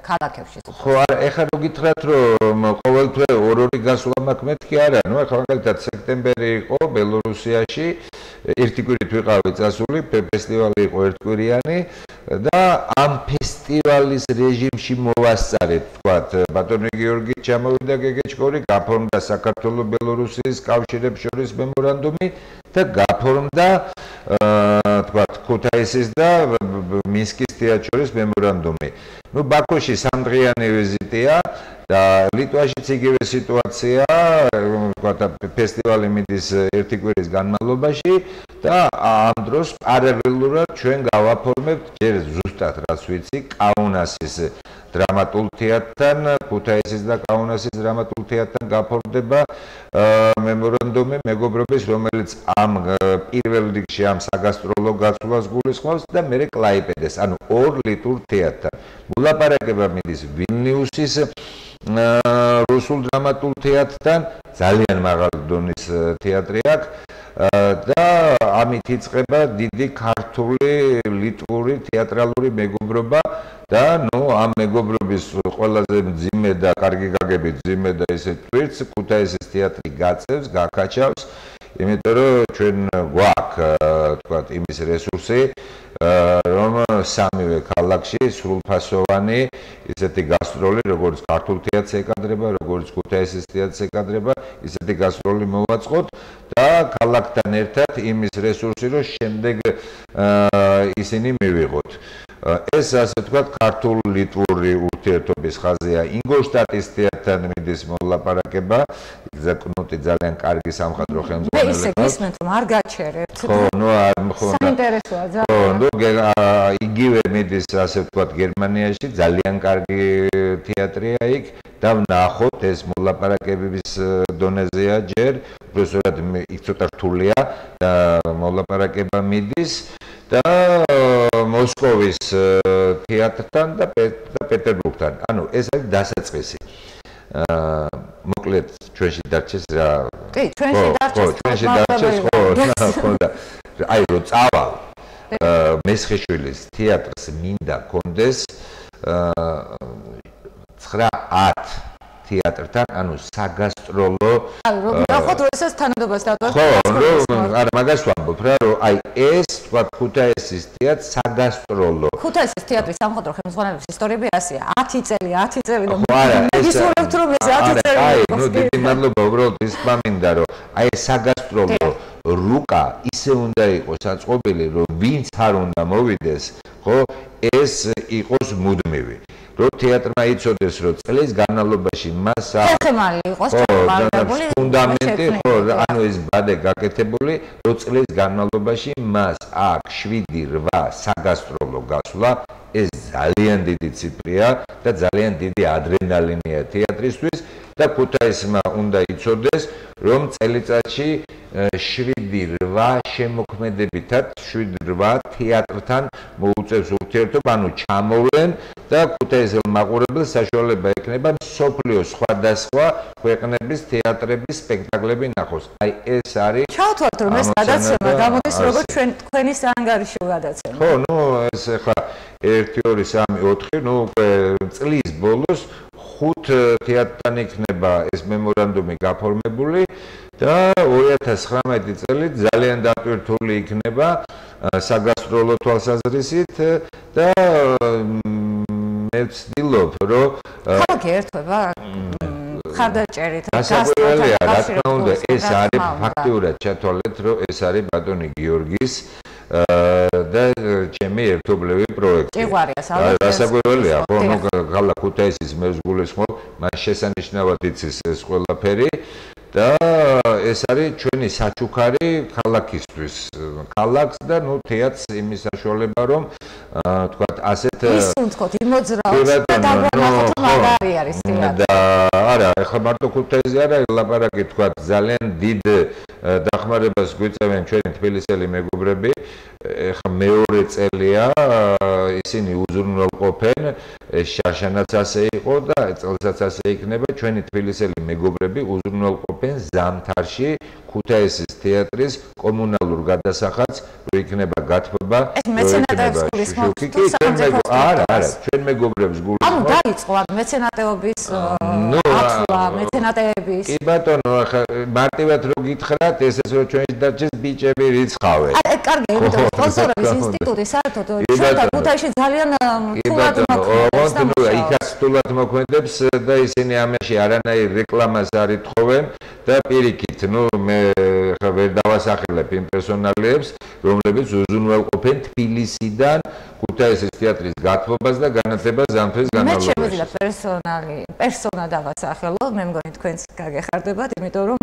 ქალაქებში. ხო, არა, ეხლა რო გითხრათ, რომ ყოველთვე ორ-ორი გასვლა მაქვს, მეთქი არა, ნუ ეხლა მაგალითად სექტემბერი იყო ბელორუსიაში, ერთი კვირით ვიყავი წასული, ფესტივალი იყო ერთკვირიანი და ამ ფესტივალის რეჟიმში მოვასწარეთ, თქვათ, ბატონი გიორგი ჩამოვიდა გეგეჩკორი, გაფორმდა საქართველოს ბელორუსიის კავშირებს შორის მემორანდუმი და გაფორმდა თქვათ, ქუთაისის და მინსკის თეატრს შორის მემორანდუმი. ნუ ბაქოში 3დღიანი ვიზიტია და ლიტვაშიც იგივე სიტუაცია, თქვათ, ფესტივალი მიდის ერთი კვირის განმავლობაში და ამ დროს პარალელურად ჩვენ გავაფორმებთ ჯერ ზუსტად რაც ვიცი, კაუნასის დრამატულ თეატრთან, ქუთაისის და კაუნასის დრამატულ თეატრთან გაფორმდება მემორანდუმი მეგობრობის, რომელიც ამ პირველ რიგში ამ საგასტროლო გასვლას გულისხმობს და მერე კლაიპედეს, ანუ ორ ლიტურ თეატრთან. მოლაპარაკება მიდის ვილნიუსის რუსულ დრამატულ თეატრთან, ძალიან მაღალი დონის თეატრი აქვს და ამით იწყება დიდი ქართული ლიტვური თეატრალური მეგობრობა და ამ მეგობრობის ყველაზე მძიმე და კარგი გაგებით მძიმე და ესე ტვირთს ქუთაისის თეატრი გაწევს, გაკაჩავს, იმიტომ რომ ჩვენ გვაქვს თქვათ იმის რესურსი რომ სამივე ქალაქში სრულფასოვანი ისეთი გასტროლი, როგორც ქართულ თეატრს ეკადრება, როგორც ქუთაისის თეატრს ეკადრება, ისეთი გასტროლი მოვაწყოთ და ქალაქთან ერთად იმის რესურსი, რომ შემდეგ ისინი მივიღოთ. ეს ასე ვთქვათ, ქართულ-ლიტვური ურთიერთობის ხაზია. ინგოლშტატის თეატრთან მიდის მოლაპარაკება, ზაკნუტი ძალიან კარგი სამხატვრო ხელმძღვანელი. მე ისე გისმენთ, რომ არ გაჩერებთ. ხო, საინტერესოა ძალიან. იგივე მიდის ასე ვთქვათ გერმანიაში, ძალიან კარგი თეატრია იქ და ვნახოთ ეს მოლაპარაკებების დონეზეა ჯერ, უბრალოდ იქ ცოტა რთულია და მოლაპარაკება მიდის და მოსკოვის თეატრთან და პეტერბურგთან. ანუ ეს არის დასაწყისი. მოკლედ ჩვენში დარჩეს რა. კი, ჩვენში დარჩეს. ხო და აი რო წავალ მესხიშვილის თეატრს მინდა კონდეს 9-10 თეატრთან, ანუ საგასტროლო. ანუ ნახოთ რომ ესეც თანადობას დატოვებს. ხო, არა, მაგას ვამბობ რა, რომ აი ეს თქვა ქუთაისის თეატრ საგასტროლო. ქუთაისის თეატრის სამხატვრო ხელმძღვანელობის ისტორიები ასეა. 10 წელი და ისურვებთ რომ ეს 10 წელი. აი, დიდი მადლობა, უბრალოდ ის მამინდა რომ აი საგასტროლო რუკა ისე უნდა იყოს აწყობილი, რომ ვინც არ უნდა მოვიდეს, ხო, ეს იყოს მუდმივი. რომ თეატრმა იცოდეს, რომ წლის განმავლობაში მას ხერხემალი იყოს ჩამოყალიბებული ფუნდამენტი, ხო, ანუ ეს ბადე გაკეთებული, რომ წლის განმავლობაში მას აქვს 7-8 საგასტროლო გასვლა, ეს ძალიან დიდი ციფრია და ძალიან დიდი ადრენალინია თეატრისთვის და ქუთაისმა უნდა იცოდეს, რომ წელიწადში 7-8 შემოქმედებითად 7-8 თეატრთან მოუწევს ურთიერთობა, ანუ ჩამოვლენ და ქუთაისელ მაყურებელს საშუალება ექნება მსოფლიოს სხვადასხვა ქვეყნების თეატრების სპექტაკლები ნახოს. აი ეს არის. ჩავთვალთ რომ ეს გადაცემა გამოდის როგორც თქვენი საანგარიშო გადაცემა. ხო, ეს ახლა 1 2 3 4, უკვე წლის ბოლოს 5 თეატრთან იქნება ეს მემორანდუმი გაფორმებული და 2019 წელი ძალიან დატვირთული იქნება საგასტროლო თვალსაზრისით და მე ვცდილობ, რომ ქალაქი ერთვება ხარდაჭერით გასაკვირველია, რა თქმა უნდა, ეს არის ფაქტიურად ჩათვალეთ, რომ ეს არის ბატონი გიორგის და ჩემი ერთობლივი პროექტი. გასაკვირველია, ხო, ქალაქ ქუთაისის მე ვსგულისხმობ, მას შესანიშნავად იცის ეს ყველაფერი და ეს არის ჩვენი საჩუქარი ქალაქისთვის. ქალაქს და თეატრს იმის საშუალება, რომ თქვათ ასეთ ისუნთქოთ, იმოძრაოთ და დაგვანახოთ მაგარი არის თეატრი. და არა, ეხლა მარტო ქუთაისზე არა, ლაპარაკი თქვათ ძალიან დიდ დახმარებას გვიწევენ ჩვენი თბილისელი მეგობრები. ეხლა მეორე წელია ისინი უზრუნველყოფენ, შარშანაც ასე იყო და წელსაც ასე იქნება, ჩვენი თბილისელი მეგობრები უზრუნველყოფენ ზამთარში ქუთაისის თეატრის კომუნალურ გადასახადს, რომ იქნება გათბობა, ჩვენ მეგობრებს გულისხმობთ. ანუ დაიწყო მეცენატეობის ათვლა, მეცენატეების. კი ბატონო, ახლა მარტივად რო გითხრათ, ესეც რომ ჩვენში დარჩეს ბიჭები რიცხავენ. კარგი, იმიტომ სპონსორების ინსტიტუტი საერთოდ ჩვენთან ქუთაისში ძალიან ფულად მოქმედებს. იქაც ფულად მოქმედებს და ისინი ამაში არანაირ რეკლამას არ ითხოვენ და პირიქით, მე ხა ვერ დავასახელებ იმ პერსონალიებს, რომლებიც უზრუნველყოფენ თბილისიდან ქუთაისის თეატრის გათბობას და განათლებას ზამთრის განმავლობაში. მე შემიძლია პერსონა დავასახელო, მე მგონი თქვენც გაგეხარდებათ, იმიტომ რომ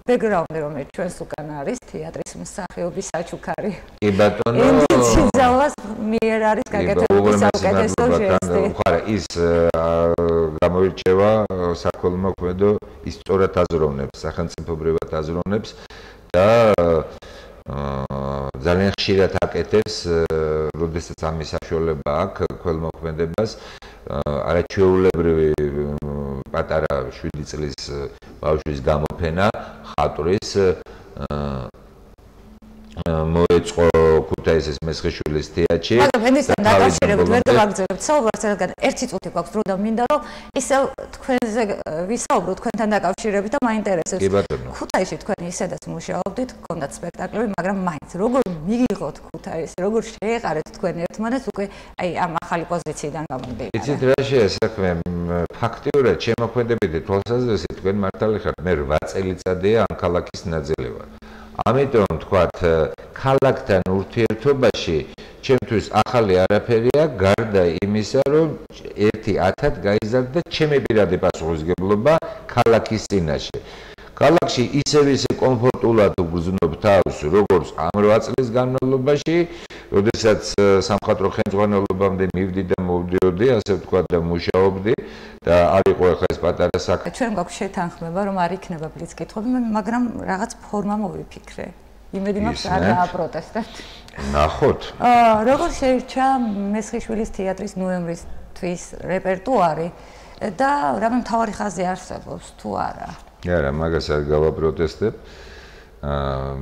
ბექგრაუნდი რომელიც ჩვენს უკან არის თეატრის მსახიობის საჩუქარი. კი ბატონო. ემციზავას მიერ არის გაკეთებული საუკეთესო ჟესტი. ხარა ის გამოირჩევა საქველმოქმედო ისტორიად აზროვნებს, სახელმწიფოებრივად აზროვნებს და ძალიან ხშირად აკეთებს, როდესაც ამის საშუალება აქვს ქველმოქმედებას, არაჩვეულებრივი პატარა 7 წლის ბავშვის გამოფენა ხატვრის მოეწყო ქუთაისის მესხიშვილის თეატრში. მაგრამ ენისთან დაკავშირებით ვერ გავაგრძელებთ საუბარს, რადგან ერთი წუთი გვაქვს დრო და მინდა რომ ისევ თქვენზე ვისაუბრო თქვენთან დაკავშირებით და მაინტერესებს. ქუთაისში თქვენ ისედაც მუშაობდით, გქონდათ სპექტაკლები, მაგრამ მაინც როგორ მიიღოთ ქუთაისი, როგორ შეეყარეთ თქვენ ერთმანეთს უკვე აი ამ ახალი პოზიციიდან გამომდინარე. იცით რა შეასაქმე ფაქტიურად შემოქმედებითი თვალსაზრისით თქვენ მართალი ხართ, მე 8 წელიწადია ამ ქალაქის ნაწილი ვარ. ამიტომ თქვათ ქალაქთან ურთიერთობაში ჩემთვის ახალი არაფერია გარდა იმისა რომ ერთი 10-ად გაიზარდა ჩემი პირადი პასუხისმგებლობა ქალაქის წინაშე. ქალაქში ისევ კომფორტულად ვგრძნობ თავს როგორც ამ 8 წლის განმავლობაში, როდესაც სამხატვრო ხელმძღვანელობამდე მივდი და მოვდიოდი, ასე ვთქვათ და მუშაობდი და არ იყო ახლა ეს პატარა საქმე. ჩვენ გვაქვს შეთანხმება რომ არ იქნება ბლიც კითხვები, მაგრამ რაღაც ფორმა მოვიფიქრე. იმედი მაქვს არ დააპროტესტებთ. ნახოთ. როგორ შეირჩა მესხიშვილის თეატრის ნოემბრის თვის რეპერტუარი და რამე მთავარი ხაზი არსებობს თუ არა? არა, მაგას არ გავაპროტესტებ.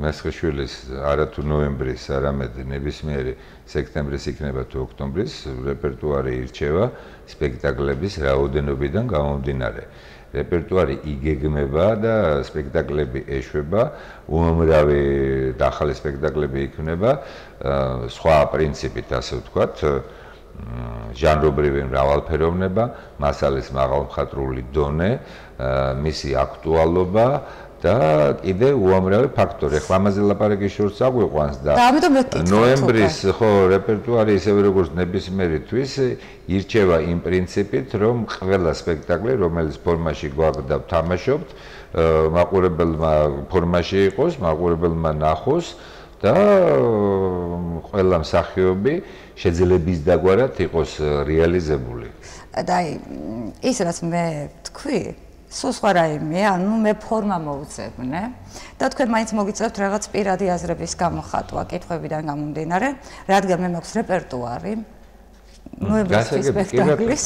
მესხიშვილის არათუ ნოემბრის, არამედ ნებისმიერი სექტემბრის იქნება თუ ოქტომბრის რეპერტუარი ირჩევა სპექტაკლების რაოდენობიდან გამომდინარე. რეპერტუარი იგეგმება და სპექტაკლები ეშვება, უამრავი ახალი სპექტაკლები იქნება, სხვა პრინციპით, ასე ვთქვათ, ჟანრობრივი მრავალფეროვნება, მასალის მაღალმხატვრული დონე, მისი აქტუალობა და კიდე უამრავი ფაქტორი. ახლა ამაზე ლაპარაკი შორს აღვიყვანს და ნოემბრის ხო რეპერტუარი ისევე როგორც ნებისმიერი თვის ირჩევა იმ პრინციპით, რომ ყველა სპექტაკლი, რომელიც ფორმაში გვაქვს და ვთამაშობთ, მაყურებელმა ფორმაში იყოს, მაყურებელმა ნახოს და ყველა მსახიობი შეძლების დაგვარად იყოს რეალიზებული. და ის რაც მე თქვი სულ სხვა რაიმეა, ანუ მე ფორმა მოვუძებნე და თქვენ მაინც მოგიწევთ რაღაც პირადი აზრების გამოხატვა კითხვებიდან გამომდინარე, რადგან მე მაქვს რეპერტუარი ნოემბრის სპექტაკლის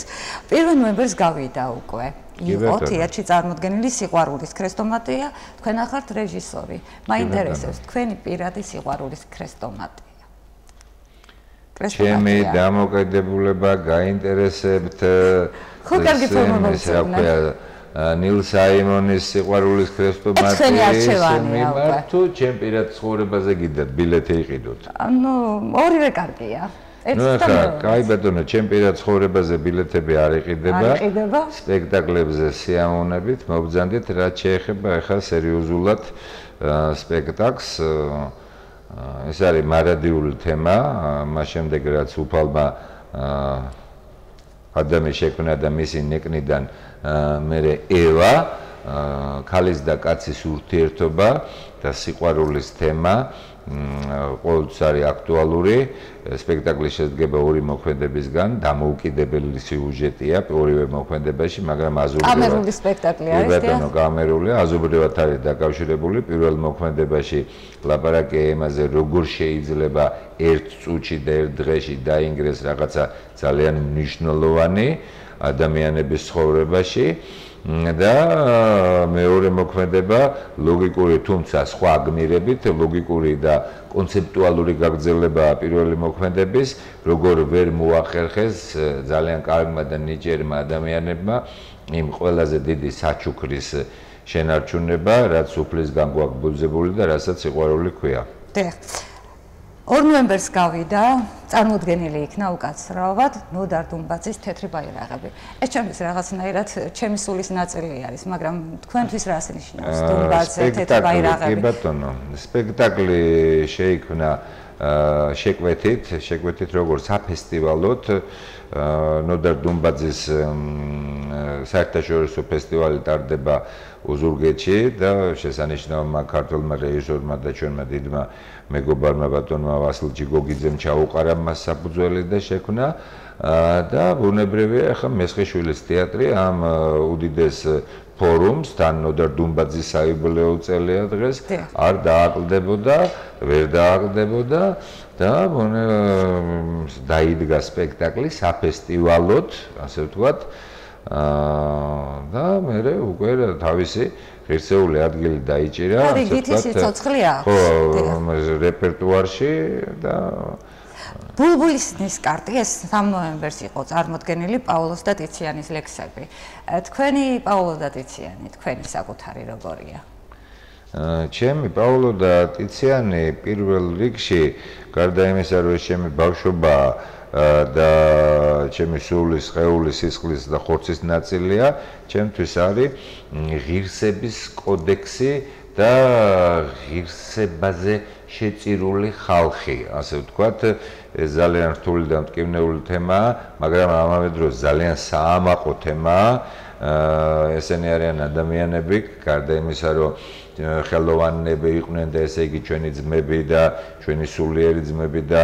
1 ნოემბერს გავიდა უკვე. იყო თეატრში წარმოდგენილი სიყვარულის ქრესტომატია, თქვენ ახართ რეჟისორი. მაინტერესებს თქვენი პირადი სიყვარულის ქრესტომატია. ჩემი დამოკიდებულება გაინტერესებთ ხო, კარგი ფორმულაცია. ნილ საიმონის სიყვარულის ქრესტომატიის მიმართ თუ ჩემ პირად ცხოვრებაზე გიდათ ბილეთი იყიდოთ? ანუ ორივე კარგია. ნუ ახლა, კაი ბატონო, ჩემ პირად ცხოვრებაზე ბილეთები არ იყიდება. სპექტაკლებზე სიამოვნებით მობრძანდით, რაც შეეხება ახლა სერიოზულად სპექტაკლს. ეს არის მარადიული თემა, მას შემდეგ რაც უფალმა ადამი შექმნა და მისი ნეკნიდან მერე ევა, ქალის და კაცის ურთიერთობა და სიყვარულის თემა ყოველთვის არის აქტუალური. სპექტაკლი შედგება ორი მოქმედებისგან, დამოუკიდებელი სიუჟეტია ორივე მოქმედებაში, მაგრამ აზრობრივად კამერული სპექტაკლი არის. ბატონო, კამერულია, აზრობრივად არის დაკავშირებული. პირველ მოქმედებაში ლაპარაკია იმაზე, როგორ შეიძლება ერთ წუთში და ერთ დღეში დაინგრეს რაღაცა ძალიან მნიშვნელოვანი ადამიანების ცხოვრებაში. და მეორე მოქმედება ლოგიკური, თუმცა სხვა გმირებით, ლოგიკური და კონცეპტუალური გაგრძელებაა პირველი მოქმედების, როგორ ვერ მოახერხეს ძალიან კარგმა და ნიჭიერმა ადამიანებმა იმ ყველაზე დიდი საჩუქრის შენარჩუნება, რაც უფლისგან გვაქვს ბუძებული და რასაც სიყვარული ქვია. 2 ნოემბერს გავიდა, წარმოდგენილი იქნა უკაცრავად ნოდარ დუმბაძის თეთრი ბაირაღები. ეს ჩემთვის რაღაცნაირად ჩემი სულის ნაწილი არის, მაგრამ თქვენთვის რას ნიშნავს დუმბაძე თეთრი ბაირაღები? კი ბატონო, სპექტაკლი შეიქმნა შეკვეთით როგორც საფესტივალოდ ნოდარ დუმბაძის საერთაშორისო ფესტივალი ტარდება ოზურგეთში და შესანიშნავმა ქართველმა რეჟისორმა და ჩვენმა დიდმა მეგობარმა ბატონმა ვასილ ჯიგოგიძემ ჩაუყარა მას საფუძველი და შექმნა და ბუნებრივია ახლა მესხიშვილის თეატრი ამ უდიდეს ფორუმს თან ნოდარ დუმბაძის საიუბილეო წელია დღეს არ დააკლდებოდა, ვერ დააკლდებოდა და დაიდგა სპექტაკლი საფესტივალოდ, ასე ვთქვათ, და მე უკვე თავისი ღირსეული ადგილი დაიჭირა, რიგითი სიცოცხლე აქვს. ხო, რეპერტუარში და ბულბულის ნისკარტი ეს 3 ნოემბერს იყო წარმოდგენილი პაოლოს და ტიციანის ლექსები. თქვენი პაოლო და ტიციანი, თქვენი საკუთარი როგორია? ჩემი პაოლო და ტიციანი პირველ რიგში გარდა იმისა, რომ ჩემი ბავშვობა და ჩემი სულის, სხეულის, სისხლის და ხორცის ნაწილია, ჩემთვის არის ღირსების კოდექსი და ღირსებაზე შეწირული ხალხი, ასე ვთქვათ, ეს ძალიან რთული და მტკივნეული თემაა, მაგრამ ამავე დროს ძალიან საამაყო თემაა. ესენი არიან ადამიანები, გარდა იმისა, რომ ხელოვანები იყვნენ და ესე იგი ჩვენი ძმები და ჩვენი სულიერი ძმები და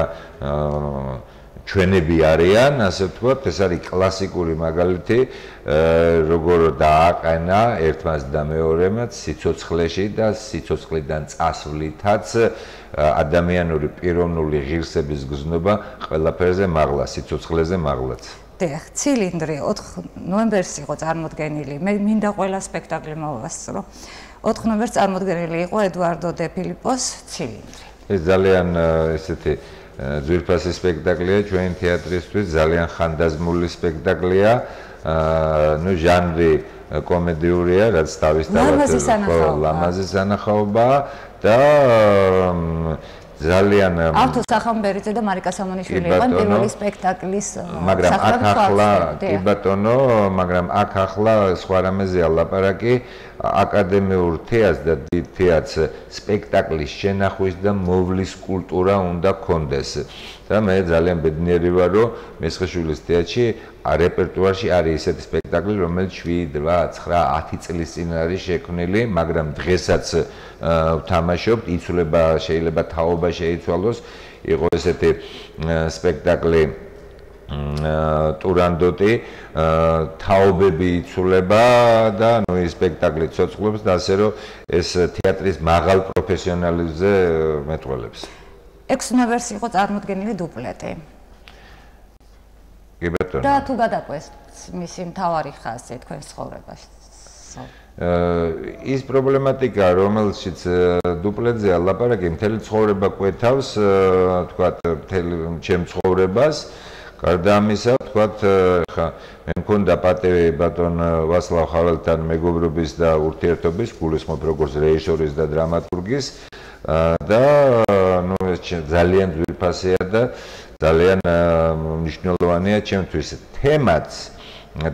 ჩვენები არიან, ასე ვთქვათ, ეს არის კლასიკური მაგალითი, როგორ დააყენა ერთმანს და მეორემაც სიცოცხლეში და სიცოცხლიდან წასვლითაც ადამიანური პიროვნული ღირსების გზნობა ყველაფერზე მაღლა, სიცოცხლეზე მაღლაც. დიახ, ცილინდრი 4 ნოემბერს იყო წარმოდგენილი. მე მინდა ყველა სპექტაკლი მოვასწრო. 4 ნოემბერს წარმოდგენილი იყო ედუარდო დე ფილიპოს ცილინდრი. ეს ძალიან ესეთი ძვირფასი სპექტაკლია ჩვენი თეატრისთვის, ძალიან ხანდაზმული სპექტაკლია. ნუ ჟანრი კომედიურია, რაც თავისთავად ლამაზი სანახაობაა და ძალიან ავთო სახამბერიძე და მარიკა სამონიშვილი იყვნენ პირველი სპექტაკლის მაგრამ აქ ახლა კი ბატონო, მაგრამ აქ ახლა სხვა რამეზეა ლაპარაკი აკადემიურ თეატრს და დიდ თეატრს სპექტაკლის შენახვის და მოვლის კულტურა უნდა გქონდეს. და მე ძალიან ბედნიერი ვარ, რომ მესხიშვილის თეატრში რეპერტუარში არის ესეთი სპექტაკლი, რომელიც 7, 8, 9, 10 წლის წინ არის შექმნილი, მაგრამ დღესაც ვთამაშობთ, იცვლება, შეიძლება თაობა შეიცვალოს, იყო ესეთი სპექტაკლი ტურანდოტი, თაობები იცვლება და ნუ ეს სპექტაკლი ცოცხლობს და ასე რომ ეს თეატრის მაღალ პროფესიონალიზმზე მეტყველებს. 6 ნოემბერს იყო წარმოდგენილი დუპლეტი. კი ბატონო. და თუ გადაყვეს მისი მთავარი ხაზი თქვენ ცხოვრებაში? ის პრობლემატიკა, რომელშიც დუპლეტზეა ლაპარაკი, მთელი ცხოვრება კვეთავს, თქვათ, მთელი ჩემ ცხოვრებას. გარდა ამისა, თქვათ, ხა მე მქონდა პატივი ბატონ ვასლავ ხაველთან მეგობრობის და ურთიერთობის, გულისხმობ როგორც რეჟისორის და დრამატურგის და ნუ ეს ძალიან ძვირფასია და ძალიან მნიშვნელოვანია ჩემთვის თემაც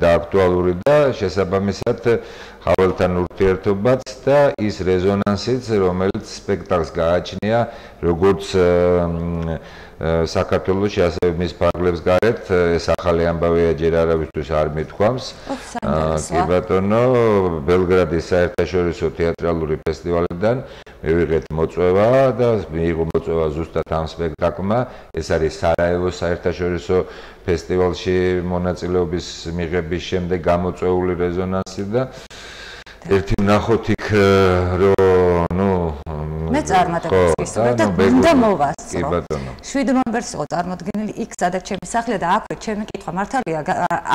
და აქტუალური და შესაბამისად ხაველთან ურთიერთობაც და ის რეზონანსიც, რომელიც სპექტაკლს გააჩნია, როგორც საქართველოში, ასევე მის ფარგლებს გარეთ, ეს ახალი ამბავია, ჯერ არავისთვის არ მithქვამს. კი ბატონო, ბელგრადის საერთაშორისო თეატრალური ფესტივალიდან მივიღეთ მოწვევა და მიიღო მოწვევა ზუსტად ამ სპექტაკლმა. ეს არის სარაევოს საერთაშორისო ფესტივალში მონაწილეობის მიღების შემდეგ გამოწვეული რეზონანსი და ერთი ვნახოთ იქ, რომ ნუ მე წარმატებას ვისურვებ და მინდა მოვასწრო. 7 ნოემბერს იყო წარმოდგენილი იქ სადაც ჩემი სახლია და აქვე ჩემი კითხვა მართალია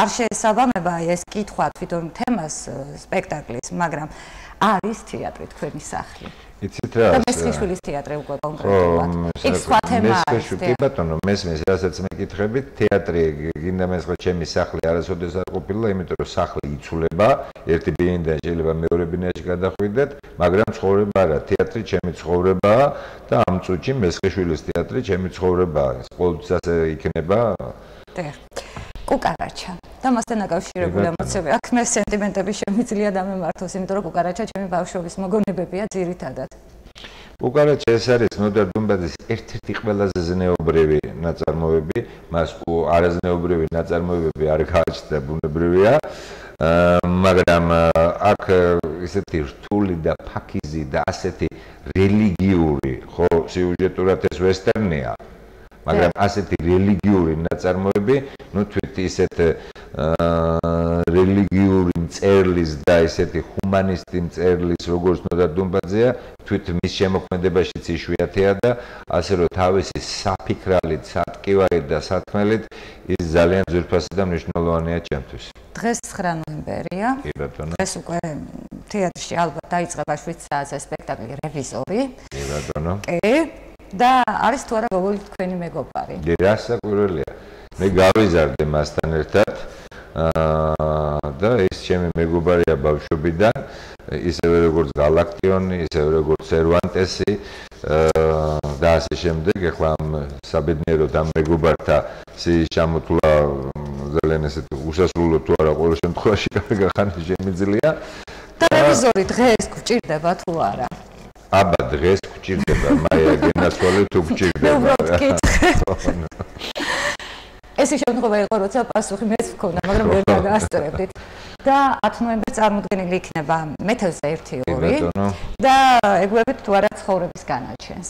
არ შეესაბამება ეს კითხვა თვითონ თემას სპექტაკლის, მაგრამ არის თეატრი თქვენი სახლი. იცით რა? და მესხიშვილის თეატრი უკვე კონკრეტულად. იქ სხვა თემა არის. კი ბატონო, მესმის, რასაც მეკითხებით, თეატრი გინდა მესხა ჩემი სახლი არასოდეს არ ყოფილა, იმიტომ რომ სახლი იცვლება, ერთი ბინიდან შეიძლება მეორე ბინაში გადახვიდეთ, მაგრამ ცხოვრება არა, თეატრი ჩემი ცხოვრებაა და ამ წუთში მესხიშვილის თეატრი ჩემი ცხოვრებაა. ეს ყოველთვის ასე იქნება. დიახ. კუკარაჩა და მასთან დაკავშირებული ემოციები. აქ მე სენტიმენტები შემიძლია დამემართოს, იმიტომ რომ კუკარაჩა ჩემი ბავშვობის მოგონებებია ძირითადად. კუკარაჩა ეს არის ნოდარ დუმბაძის ერთ-ერთი ყველაზე ზნეობრივი ნაწარმოები, მას არაზნეობრივი ნაწარმოებები არ გააჩნდა, ბუნებრივია, მაგრამ აქ ისეთი რთული და ფაქიზი და ასეთი რელიგიური, ხო, სიუჟეტურად ეს ვესტერნია. მაგრამ ასეთი რელიგიური ნაწარმოები, ნუ თვით ისეთ რელიგიური მწერლის და ესეთი ჰუმანისტი მწერლის, როგორც ნოდარ დუმბაძეა, თვით მის შემოქმედებაშიც იშვიათია და ასე რომ თავისი საფიქრალით, ტკივარით და სათმელით ის ძალიან ძვირფასი და მნიშვნელოვანია ჩემთვის. დღეს 9 ნოემბერია. კი ბატონო. დღეს უკვე თეატრში ალბათ დაიწყება 7 საათზე სპექტაკლი რევიზორი. კი ბატონო. კი. და არის თუ არა გოგოლი თქვენი მეგობარი? რასაკვირველია. მე გავიზარდე მასთან ერთად და ეს ჩემი მეგობარია ბავშვობიდან, ისევე როგორც გალაქტიონი, ისევე როგორც სერვანტესი და ასე შემდეგ. ეხლა საბედნიეროდ ამ მეგობართა ჩამოთვლა ძალიან ესეთი უსასრულო თუ არა ყოველ შემთხვევაში გახანა შემიძლია. და რევიზორი დღეს გვჭირდება თუ არა? აბა დღეს გვჭირდება, მაია გენაცვალე თუ გვჭირდება. ეს შემთხვევა იყო, როცა პასუხი მეც მქონდა, მაგრამ ვერ დაგასწრებდით. და 10 ნოემბერს წარმოდგენილი იქნება მეთევზე 1-2 და ეგუებით თუ არა ცხოვრების განაჩენს.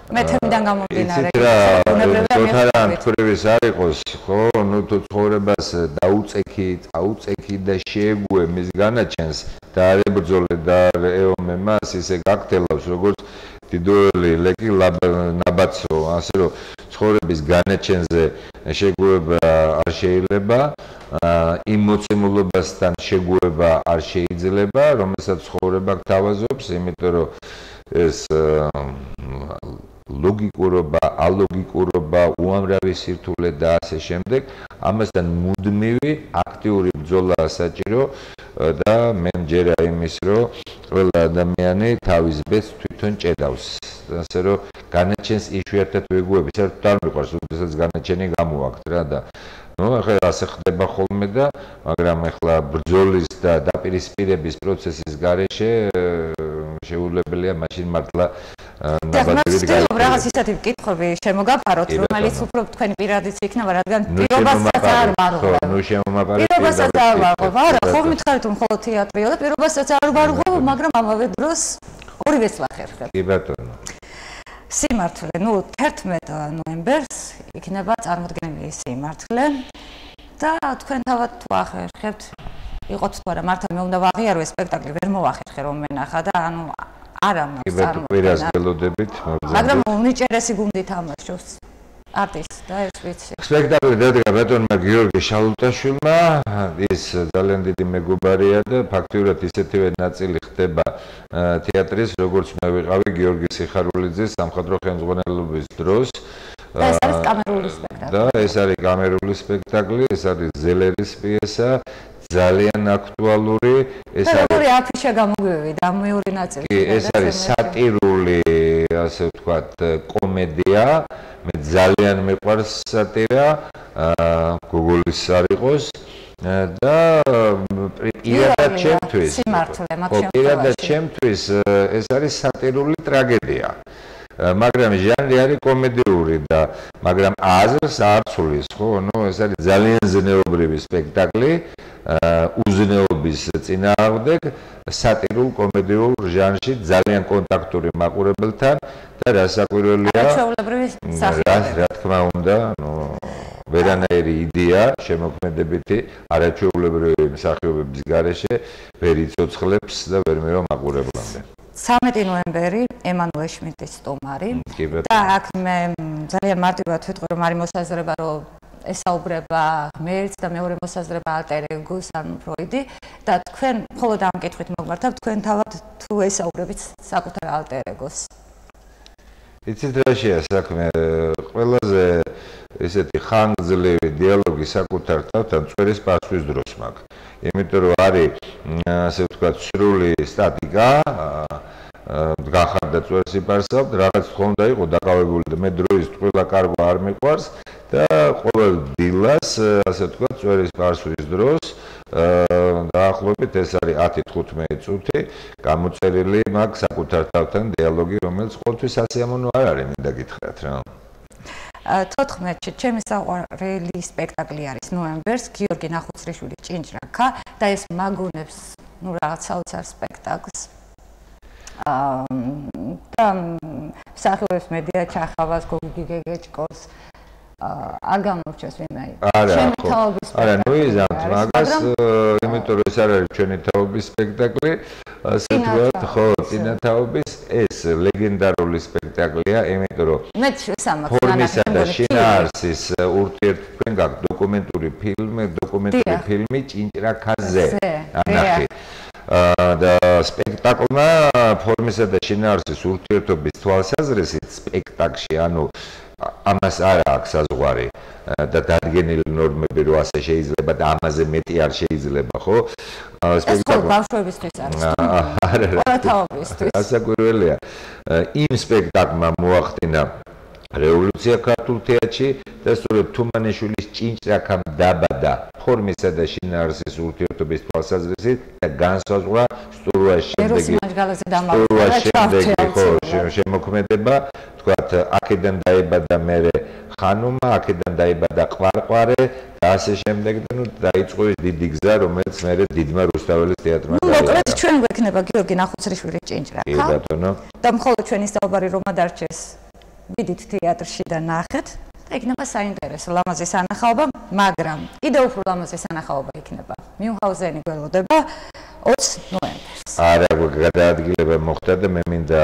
მეთევიდან გამომდინარე, თორე თქვენს არ იყოს, ხო, ნუ თუ ცხოვრებას დაუწექი და შეეგუე მის განაჩენს და არ ებრძოლე და არ ეომე მას, ისე გაგთელავს როგორც დიდოელი ლეკი ნაბაცო, ასე რომ ცხოვრების განაჩენზე შეგუება არ შეიძლება, იმ მოცემულობასთან შეგუება არ შეიძლება, რომელსაც ცხოვრება გთავაზობს, იმიტომ რომ ეს ლოგიკურობა, ალოგიკურობა, უამრავი სირთულე და ასე შემდეგ, ამასთან მუდმივი აქტიური ბრძოლაა საჭირო და მე მჯერა იმის, რომ ყველა ადამიანი თავის ბედს თვითონ ჭედავს. ასე რომ განაჩენს იშვიათად ვეგუები, საერთოდ არ მიყვარს, როდესაც განაჩენი გამოაქვთ რა და ახლა ასე ხდება ხოლმე და მაგრამ ახლა ბრძოლის და დაპირისპირების პროცესის გარეშე შეუძლებელია მაშინ მართლა ნაბადებით გაიგო. რაღაც ისეთი კითხვები შემოგაფაროთ, რომელიც უფრო თქვენი პირადიც იქნება, რადგან პირობასაც არ ვარღვევ. ნუ შემომაპარეთ. პირობასაც არ ვარღვევ. არა, ხო მითხარით რომ მხოლოდ თეატრია და პირობასაც არ ვარღვევ, მაგრამ ამავე დროს ორივეს ვახერხებ. კი ბატონო. სიმართლე, ნუ 11 ნოემბერს იქნება წარმოდგენილი სიმართლე და თქვენ თავად თუ ახერხებთ, იყოთ თუ არა, მართლა მე უნდა ვაღიარო ეს სპექტაკლი, ვერ მოვახერხე რომ მენახა და ანუ არა მაქვს წარმოდგენა. გელოდებით, მაგრამ უნიჭერესი გუნდი თამაშობს. არტისტი და ეს ვიცი. სპექტაკლი დადგა ბატონმა გიორგი შალუტაშვილმა, ის ძალიან დიდი მეგობარია და ფაქტიურად ისეთივე ნაწილი ხდება თეატრის, როგორც მე ვიყავი გიორგი სიხარულიძის სამხატვრო ხელმძღვანელობის დროს. და ეს არის კამერული სპექტაკლი. და ეს არის კამერული სპექტაკლი, ეს არის ზელერის პიესა. ძალიან აქტუალური, ეს არის ორი აფიშა გამოგვივიდა მეორე ნაწილი. კი, ეს არის სატირული, ასე ვთქვათ, კომედია. მე ძალიან მიყვარს სატირა, გოგოლის არ იყოს და პირადად ჩემთვის, პირადად ჩემთვის ეს არის სატირული ტრაგედია. მაგრამ ჟანრი არის კომედიური და მაგრამ აზრს არ ცulis, ხო? ნუ ეს არის ძალიან ზნეობრივი სპექტაკლი, უზნეობის წინააღმდეგ, სატირულ კომედიურ ჟანრში, ძალიან კონტაქტური მაყურებელთან და რასაკვირველია, რა თქმა უნდა, ნუ ვერანაირი იდეა შემოქმედებითი არაჩვეულებრივი მსახიობების გარეშე ვერ იცოცხლებს და ვერ მივა მაყურებლამდე. 13 ნოემბერი ემანუელ შმიდტის სტუმარი და აქ მე ძალიან მარტივად ვიტყვი რომ არის მოსაზრება რომ ესაუბრება ღმერთს და მეორე მოსაზრება ალტერ ეგოს ან ფროიდი და თქვენ მხოლოდ ამ კითხვით მოგმართავ თქვენ თავად თუ ესაუბრებით საკუთარ ალტერ ეგოს. იცით რა შეა საქმე, ყველაზე ესეთი ხანგრძლივი დიალოგი საკუთარ თავთან წვერის პასუხის დროს მაქვს. იმიტომ რომ არის ასე ვთქვათ სრული სტატიკა, გახარდა წვერს იპარსავთ, რაღაც თქო უნდა იყო დაკავებული და მე დროის ყველა კარგვა არ მიყვარს და ყოველ დილას ასე ვთქვათ წვერის პასუხის დროს დაახლოებით ეს არის 10-15 წუთი გამოწერილი მაქვს საკუთარ თავთან დიალოგი, რომელიც ყოველთვის ასიამოვნო არ არის, მინდა გითხრათ რა. 14-ში ჩემი საყვარელი სპექტაკლი არის ნოემბერს, გიორგი ნახუცრიშვილის ჭინჭრაკა და ეს მაგონებს ნუ რაღაც საოცარ სპექტაკლს. და მსახიობს მედია ჩახავას, გოგი გეგეჭკოს არ გამორჩეს ვინმე. არა, ნუ იზამთ მაგას, იმიტომ რომ ეს არ არის ჩვენი თაობის სპექტაკლი, ასე ვთქვათ, ხო, წინა თაობის ეს ლეგენდარული სპექტაკლია, იმიტომ რომ ფორმისა და შინაარსის ურთიერთობენ გაქვს დოკუმენტური ფილმი ჭინჭრაქაზე ანახი. და სპექტაკლმა ფორმისა და შინაარსის ურთიერთობის თვალსაზრისით სპექტაკლში, ანუ ამას არ აქვს საზღვარი და დადგენილი ნორმები რო ასე შეიძლება და ამაზე მეტი არ შეიძლება, ხო? სპექტაკლი ბავშვებისთვის არის. არა, თაობისთვის. ასაკვირველია. იმ სპექტაკლმა მოახდინა რევოლუცია ქართულ თეატრში და სწორედ თუმანიშვილის ჭინჭრაქამ დაბადა ფორმისა და შინაარსის ურთიერთობის თვალსაზრისით და განსაზღვრა სტურუას შემდეგი შემოქმედება, თქვათ, აქედან დაიბადა მერე ხანუმა, აქედან დაიბადა ყვარყვარე და ასე შემდეგ და ნუ დაიწყო ეს დიდი გზა, რომელიც მერე დიდმა რუსთაველის თეატრმა დაიწყო. მოკლედ ჩვენ გვექნება გიორგი ნახუცრიშვილის ჭინჭრაქა. კი ბატონო. და მხოლოდ ჩვენი საუბარი რომ ადარჩეს დიდ თეატრში და ნახეთ, იქნება საინტერესო ლამაზი სანახაობა, მაგრამ კიდევ უფრო ლამაზი სანახაობა იქნება. მიუნჰაუზენი გველოდება 20 ნოემბერს. არა, გადაადგილება მოხდა და მე მინდა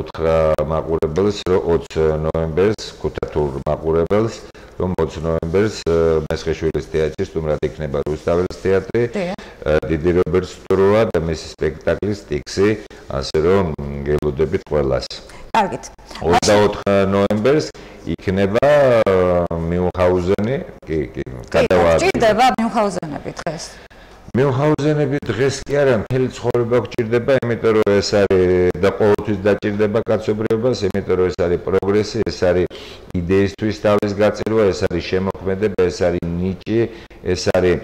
უთხრა მაყურებელს, რომ 20 ნოემბერს, ქუთათურ მაყურებელს, რომ 20 ნოემბერს მესხიშვილის თეატრის სტუმრად იქნება რუსთაველის თეატრი, დიდი რობერტ სტურუა და მისი სპექტაკლის ტიქსი, ასე რომ გელოდებით ყველას. კარგით. 24 ნოემბერს იქნება მიუნჰაუზენი, კი, გადავაადგილე. ჭირდება მიუნჰაუზენები დღეს. მიუნჰაუზენები დღეს კი არა, მთელი ცხოვრება გჭირდება, იმიტომ რომ ეს არის და ყოველთვის დაჭირდება კაცობრიობას, იმიტომ რომ ეს არის პროგრესი, ეს არის იდეისთვის თავის გაწირვა, ეს არის შემოქმედება, ეს არის ნიჭი, ეს არის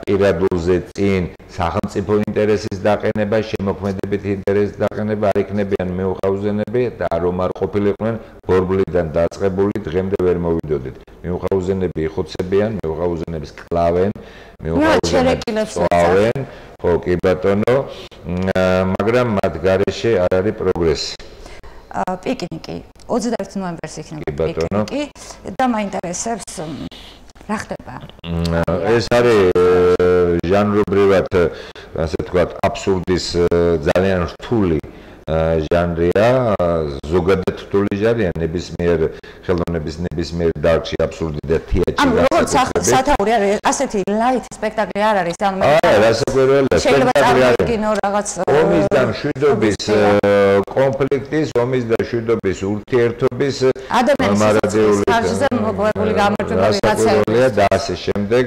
პირადულზე წინ სახელმწიფო ინტერესის დაყენება, შემოქმედებით ინტერესის დაყენება, არ იქნებიან მიუნჰაუზენები და რომ არ ყოფილიყვნენ ბორბლიდან დაწყებული, დღემდე ვერ მოვიდოდით. მიუნჰაუზენები იხოცებიან, მიუნჰაუზენებს კლავენ, მიუნჰაუზენებს კლავენ, ხო, კი ბატონო, მაგრამ მათ გარეშე არ არის პროგრესი. პიკნიკი 21 ნოემბერს იქნება პიკნიკი და მაინტერესებს რა ხდება? ეს არის ჟანრობრივად, ასე ვთქვათ, აბსურდის ძალიან რთული ჟანრია, ზოგადად რთული ჟანრია, ნებისმიერ ხელოვნების ნებისმიერ დარგში აბსურდი და თეატრში. ანუ როგორც სათაური არის, ასეთი ლაით სპექტაკლი არ არის, ანუ რასაკვირველია, სპექტაკლი არის კინო რაღაც ომის და მშვიდობის კონფლიქტის, ომის და მშვიდობის ურთიერთობის ადამიანის ხარჯზე მოპოვებული გამარჯვებები რასაკვირველია და ასე შემდეგ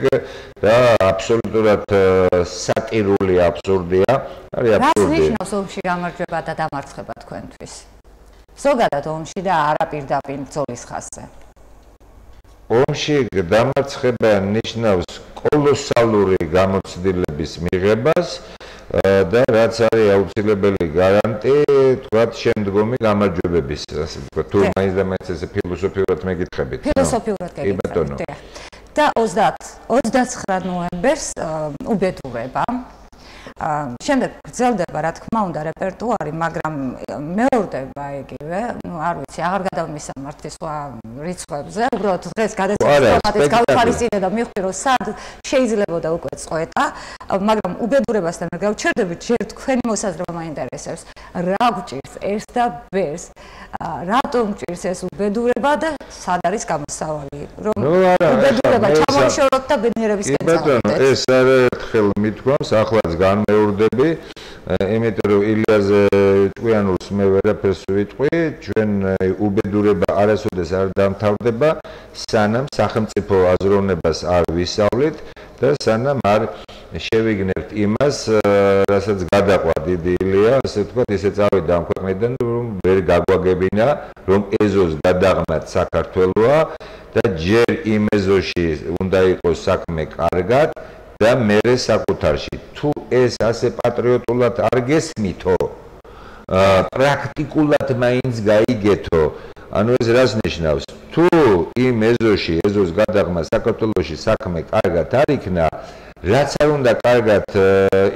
და აბსოლუტურად სატირული აბსურდია. არის აბსურდი. რაც ნიშნავს ომში გამარჯვება და დამარცხება თქვენთვის? ზოგადად ომში და არა პირდაპირ ბრძოლის ხაზზე. ომში დამარცხება ნიშნავს კოლოსალური გამოცდილების მიღებას და რაც არის აუცილებელი გარანტი, თქვათ, შემდგომი გამარჯვებების, ასე ვთქვათ, თუ მაინც და მაინც ესე ფილოსოფიურად მეკითხებით. ფილოსოფიურად გეკითხებით. და 29 ნოემბერს უბედურება. შემდეგ გრძელდება, რა თქმა უნდა, რეპერტუარი, მაგრამ მეორდება იგივე, ნუ არ ვიცი, აღარ გადავმისამართი სხვა რიცხვებზე. უბრალოდ დღეს გადაცემის ფორმატის გავთვალისწინე და მივხვდი, რომ სად შეიძლებოდა უკვე წყვეტა, მაგრამ უბედურებასთან არ გავჩერდებით, ჯერ თქვენი მოსაზრება მაინტერესებს. რა გვჭირს ეს და ბერს? რატომ გვჭირს ეს უბედურება და სად არის გამოსავალი? რომ უბედურება ჩამოიშოროთ და ბედნიერებისკენ წავიდეთ. ეს არაერთხელ მithქვამს, ახლაც განმეორდები, იმიტომ რომ ილიაზე ჭკვიანურს მე ვერაფერს ვიტყვი, ჩვენ უბედურება არასოდეს არ დამთავრდება, სანამ სახელმწიფო აზროვნებას არ ვისწავლით და სანამ არ შევიგნებთ იმას, რასაც გადაყვა დიდი ილია, ასე ვთქვათ, ისე წავიდა ამ ქვეყნიდან, რომ ვერ გაგვაგებინა, რომ ეზოს გადაღმათ საქართველოა და ჯერ იმ ეზოში უნდა იყოს საქმე კარგად და მერე საკუთარში. თუ ეს ასე პატრიოტულად არ გესმითო, პრაქტიკულად მაინც გაიგეთო, ანუ ეს რას ნიშნავს? თუ იმ ეზოს გადაღმა საქართველოში საქმე კარგად არ იქნა, რაც არ უნდა კარგად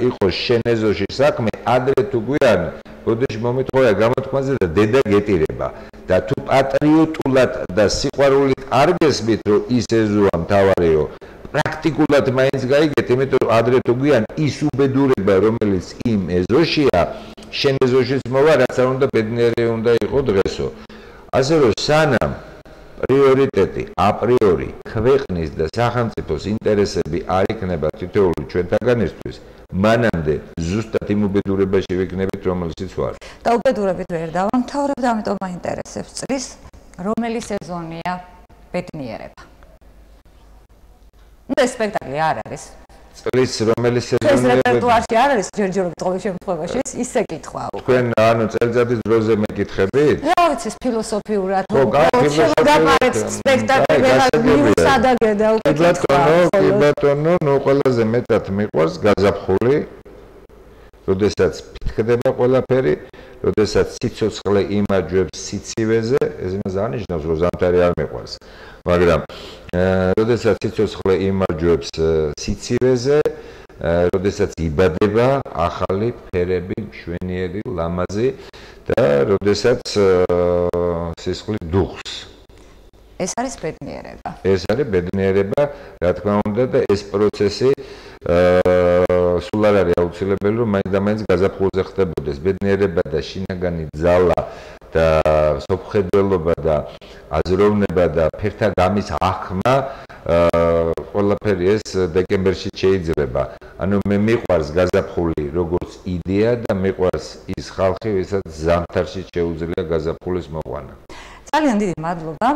იყოს შენ ეზოში საქმე, ადრე თუ გვიან ბოდიში მომიტყოია გამოთქმაზე და დედა გეტირება და თუ პატრიოტულად და სიყვარულით არ გესმით რომ ის ეზოა მთავარიო პრაქტიკულად მაინც გაიგეთ იმიტომ რომ ადრე თუ გვიან ის უბედურება რომელიც იმ ეზოშია შენ ეზოშიც მოვა რაც არ უნდა ბედნიერი უნდა იყო დღესო ასე რომ სანამ პრიორიტეტი აპრიორი ქვეყნის და სახელმწიფოს ინტერესები არ იქნება თითოეული ჩვენთაგანისთვის მანამდე ზუსტად იმ უბედურებაში ვიქნებით რომელშიც ვარ და უბედურებით ვერ დავამთავრებ და ამიტომ მაინტერესებს წრის რომელი სეზონია ბედნიერება და სპექტაკლი არ არის წრის რომელი ეს სეზონია რეპერტუარში არ არის ჯერჯერობით ყოველ შემთხვევაში ისე კითხვა თქვენ ანუ წელიწადის დროზე მეკითხებით რა ვიცი ფილოსოფიურად ხო გავაკეთეთ სპექტაკლი სადაგედა უკვე კი ბატონო ნუ ყველაზე მეტად მიყვარს გაზაფხული როდესაც ფიქრდება ყველაფერი როდესაც სიცოცხლე იმარჯვებს სიცივეზე ეს იმას აღნიშნავს რომ ზამთარი არ მიყვარს მაგრამ როდესაც სიცოცხლე იმარჯვებს სიცივეზე როდესაც იბადება ახალი ფერები მშვენიერი ლამაზი და როდესაც სისხლი დუხს ეს არის ბედნიერება ეს არის ბედნიერება რა თქმა უნდა და ეს პროცესი სულ არ არის აუცილებელი რომ მაინც და მაინც გაზაფხულზე ხდებოდეს ბედნიერება და შინაგანი ძალა და სოფხედველობა და აზროვნება და ფერთა გამის აღქმა ყველაფერი ეს დეკემბერში შეიძლება ანუ მე მიყვარს გაზაფხული როგორც იდეა და მიყვარს ის ხალხი ვისაც ზამთარში შეუძლია გაზაფხულის მოყვანა ძალიან დიდი მადლობა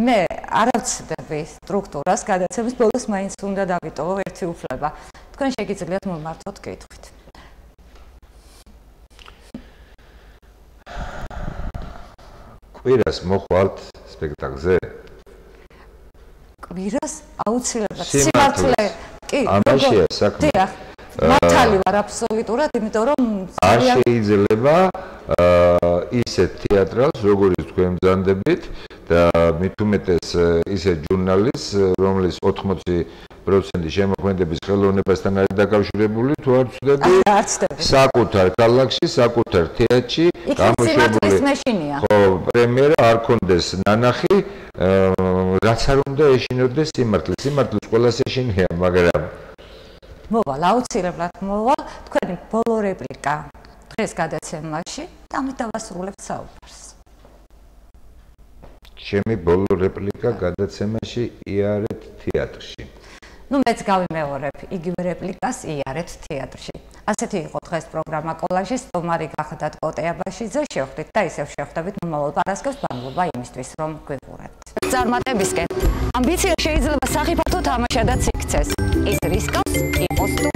მე არ ვცდები სტრუქტურას გადაცემის ბოლოს მაინც უნდა დავიტოვო ერთი უფლება თქვენ შეგიძლიათ მომართოთ კითხვით კვირას მოხვალთ სპექტაკლზე კვირას აუცილებლად სიმართლე კი ამაშია საქმე დიახ მართალი ვარ აბსოლუტურად იმიტომ რომ არ შეიძლება ისეთ თეატრალს როგორც თქვენ ბრძანდებით და მით უმეტეს ისეთ ჟურნალის რომლის 80% შემოქმედების ხელოვნებასთან არის დაკავშირებული თუ არ ვცდები საკუთარ ქალაქში საკუთარ თეატრში გამოშვებული ხო პრემიერა არ კონდეს ნანახი რაც არ უნდა ეშინოდეს სიმართლის ყველას ეშინია მაგრამ მოვალ აუცილებლად მოვალ თქვენი ბოლო რეპლიკა დღეს გადაცემაში და ამით დავასრულებთ საუბარს ჩემი ბოლო რეპლიკა გადაცემაში იარეთ თეატრში ну მეც გავიმეორებ იგივე რეპლიკას იარეთ თეატრში ასეთი იყო დღეს პროგრამა კოლაჟი სტომარი გახდათ კოტე აბაშიძე შევხვდით და ისევ შევხვდებით მომავალ პარასკევს მადლობა იმისთვის რომ გვიყურებთ წარმატებისკენ ამბიცია შეიძლება სახიფათო თამაშადაც იქცეს ის რისკავს იყოს თუ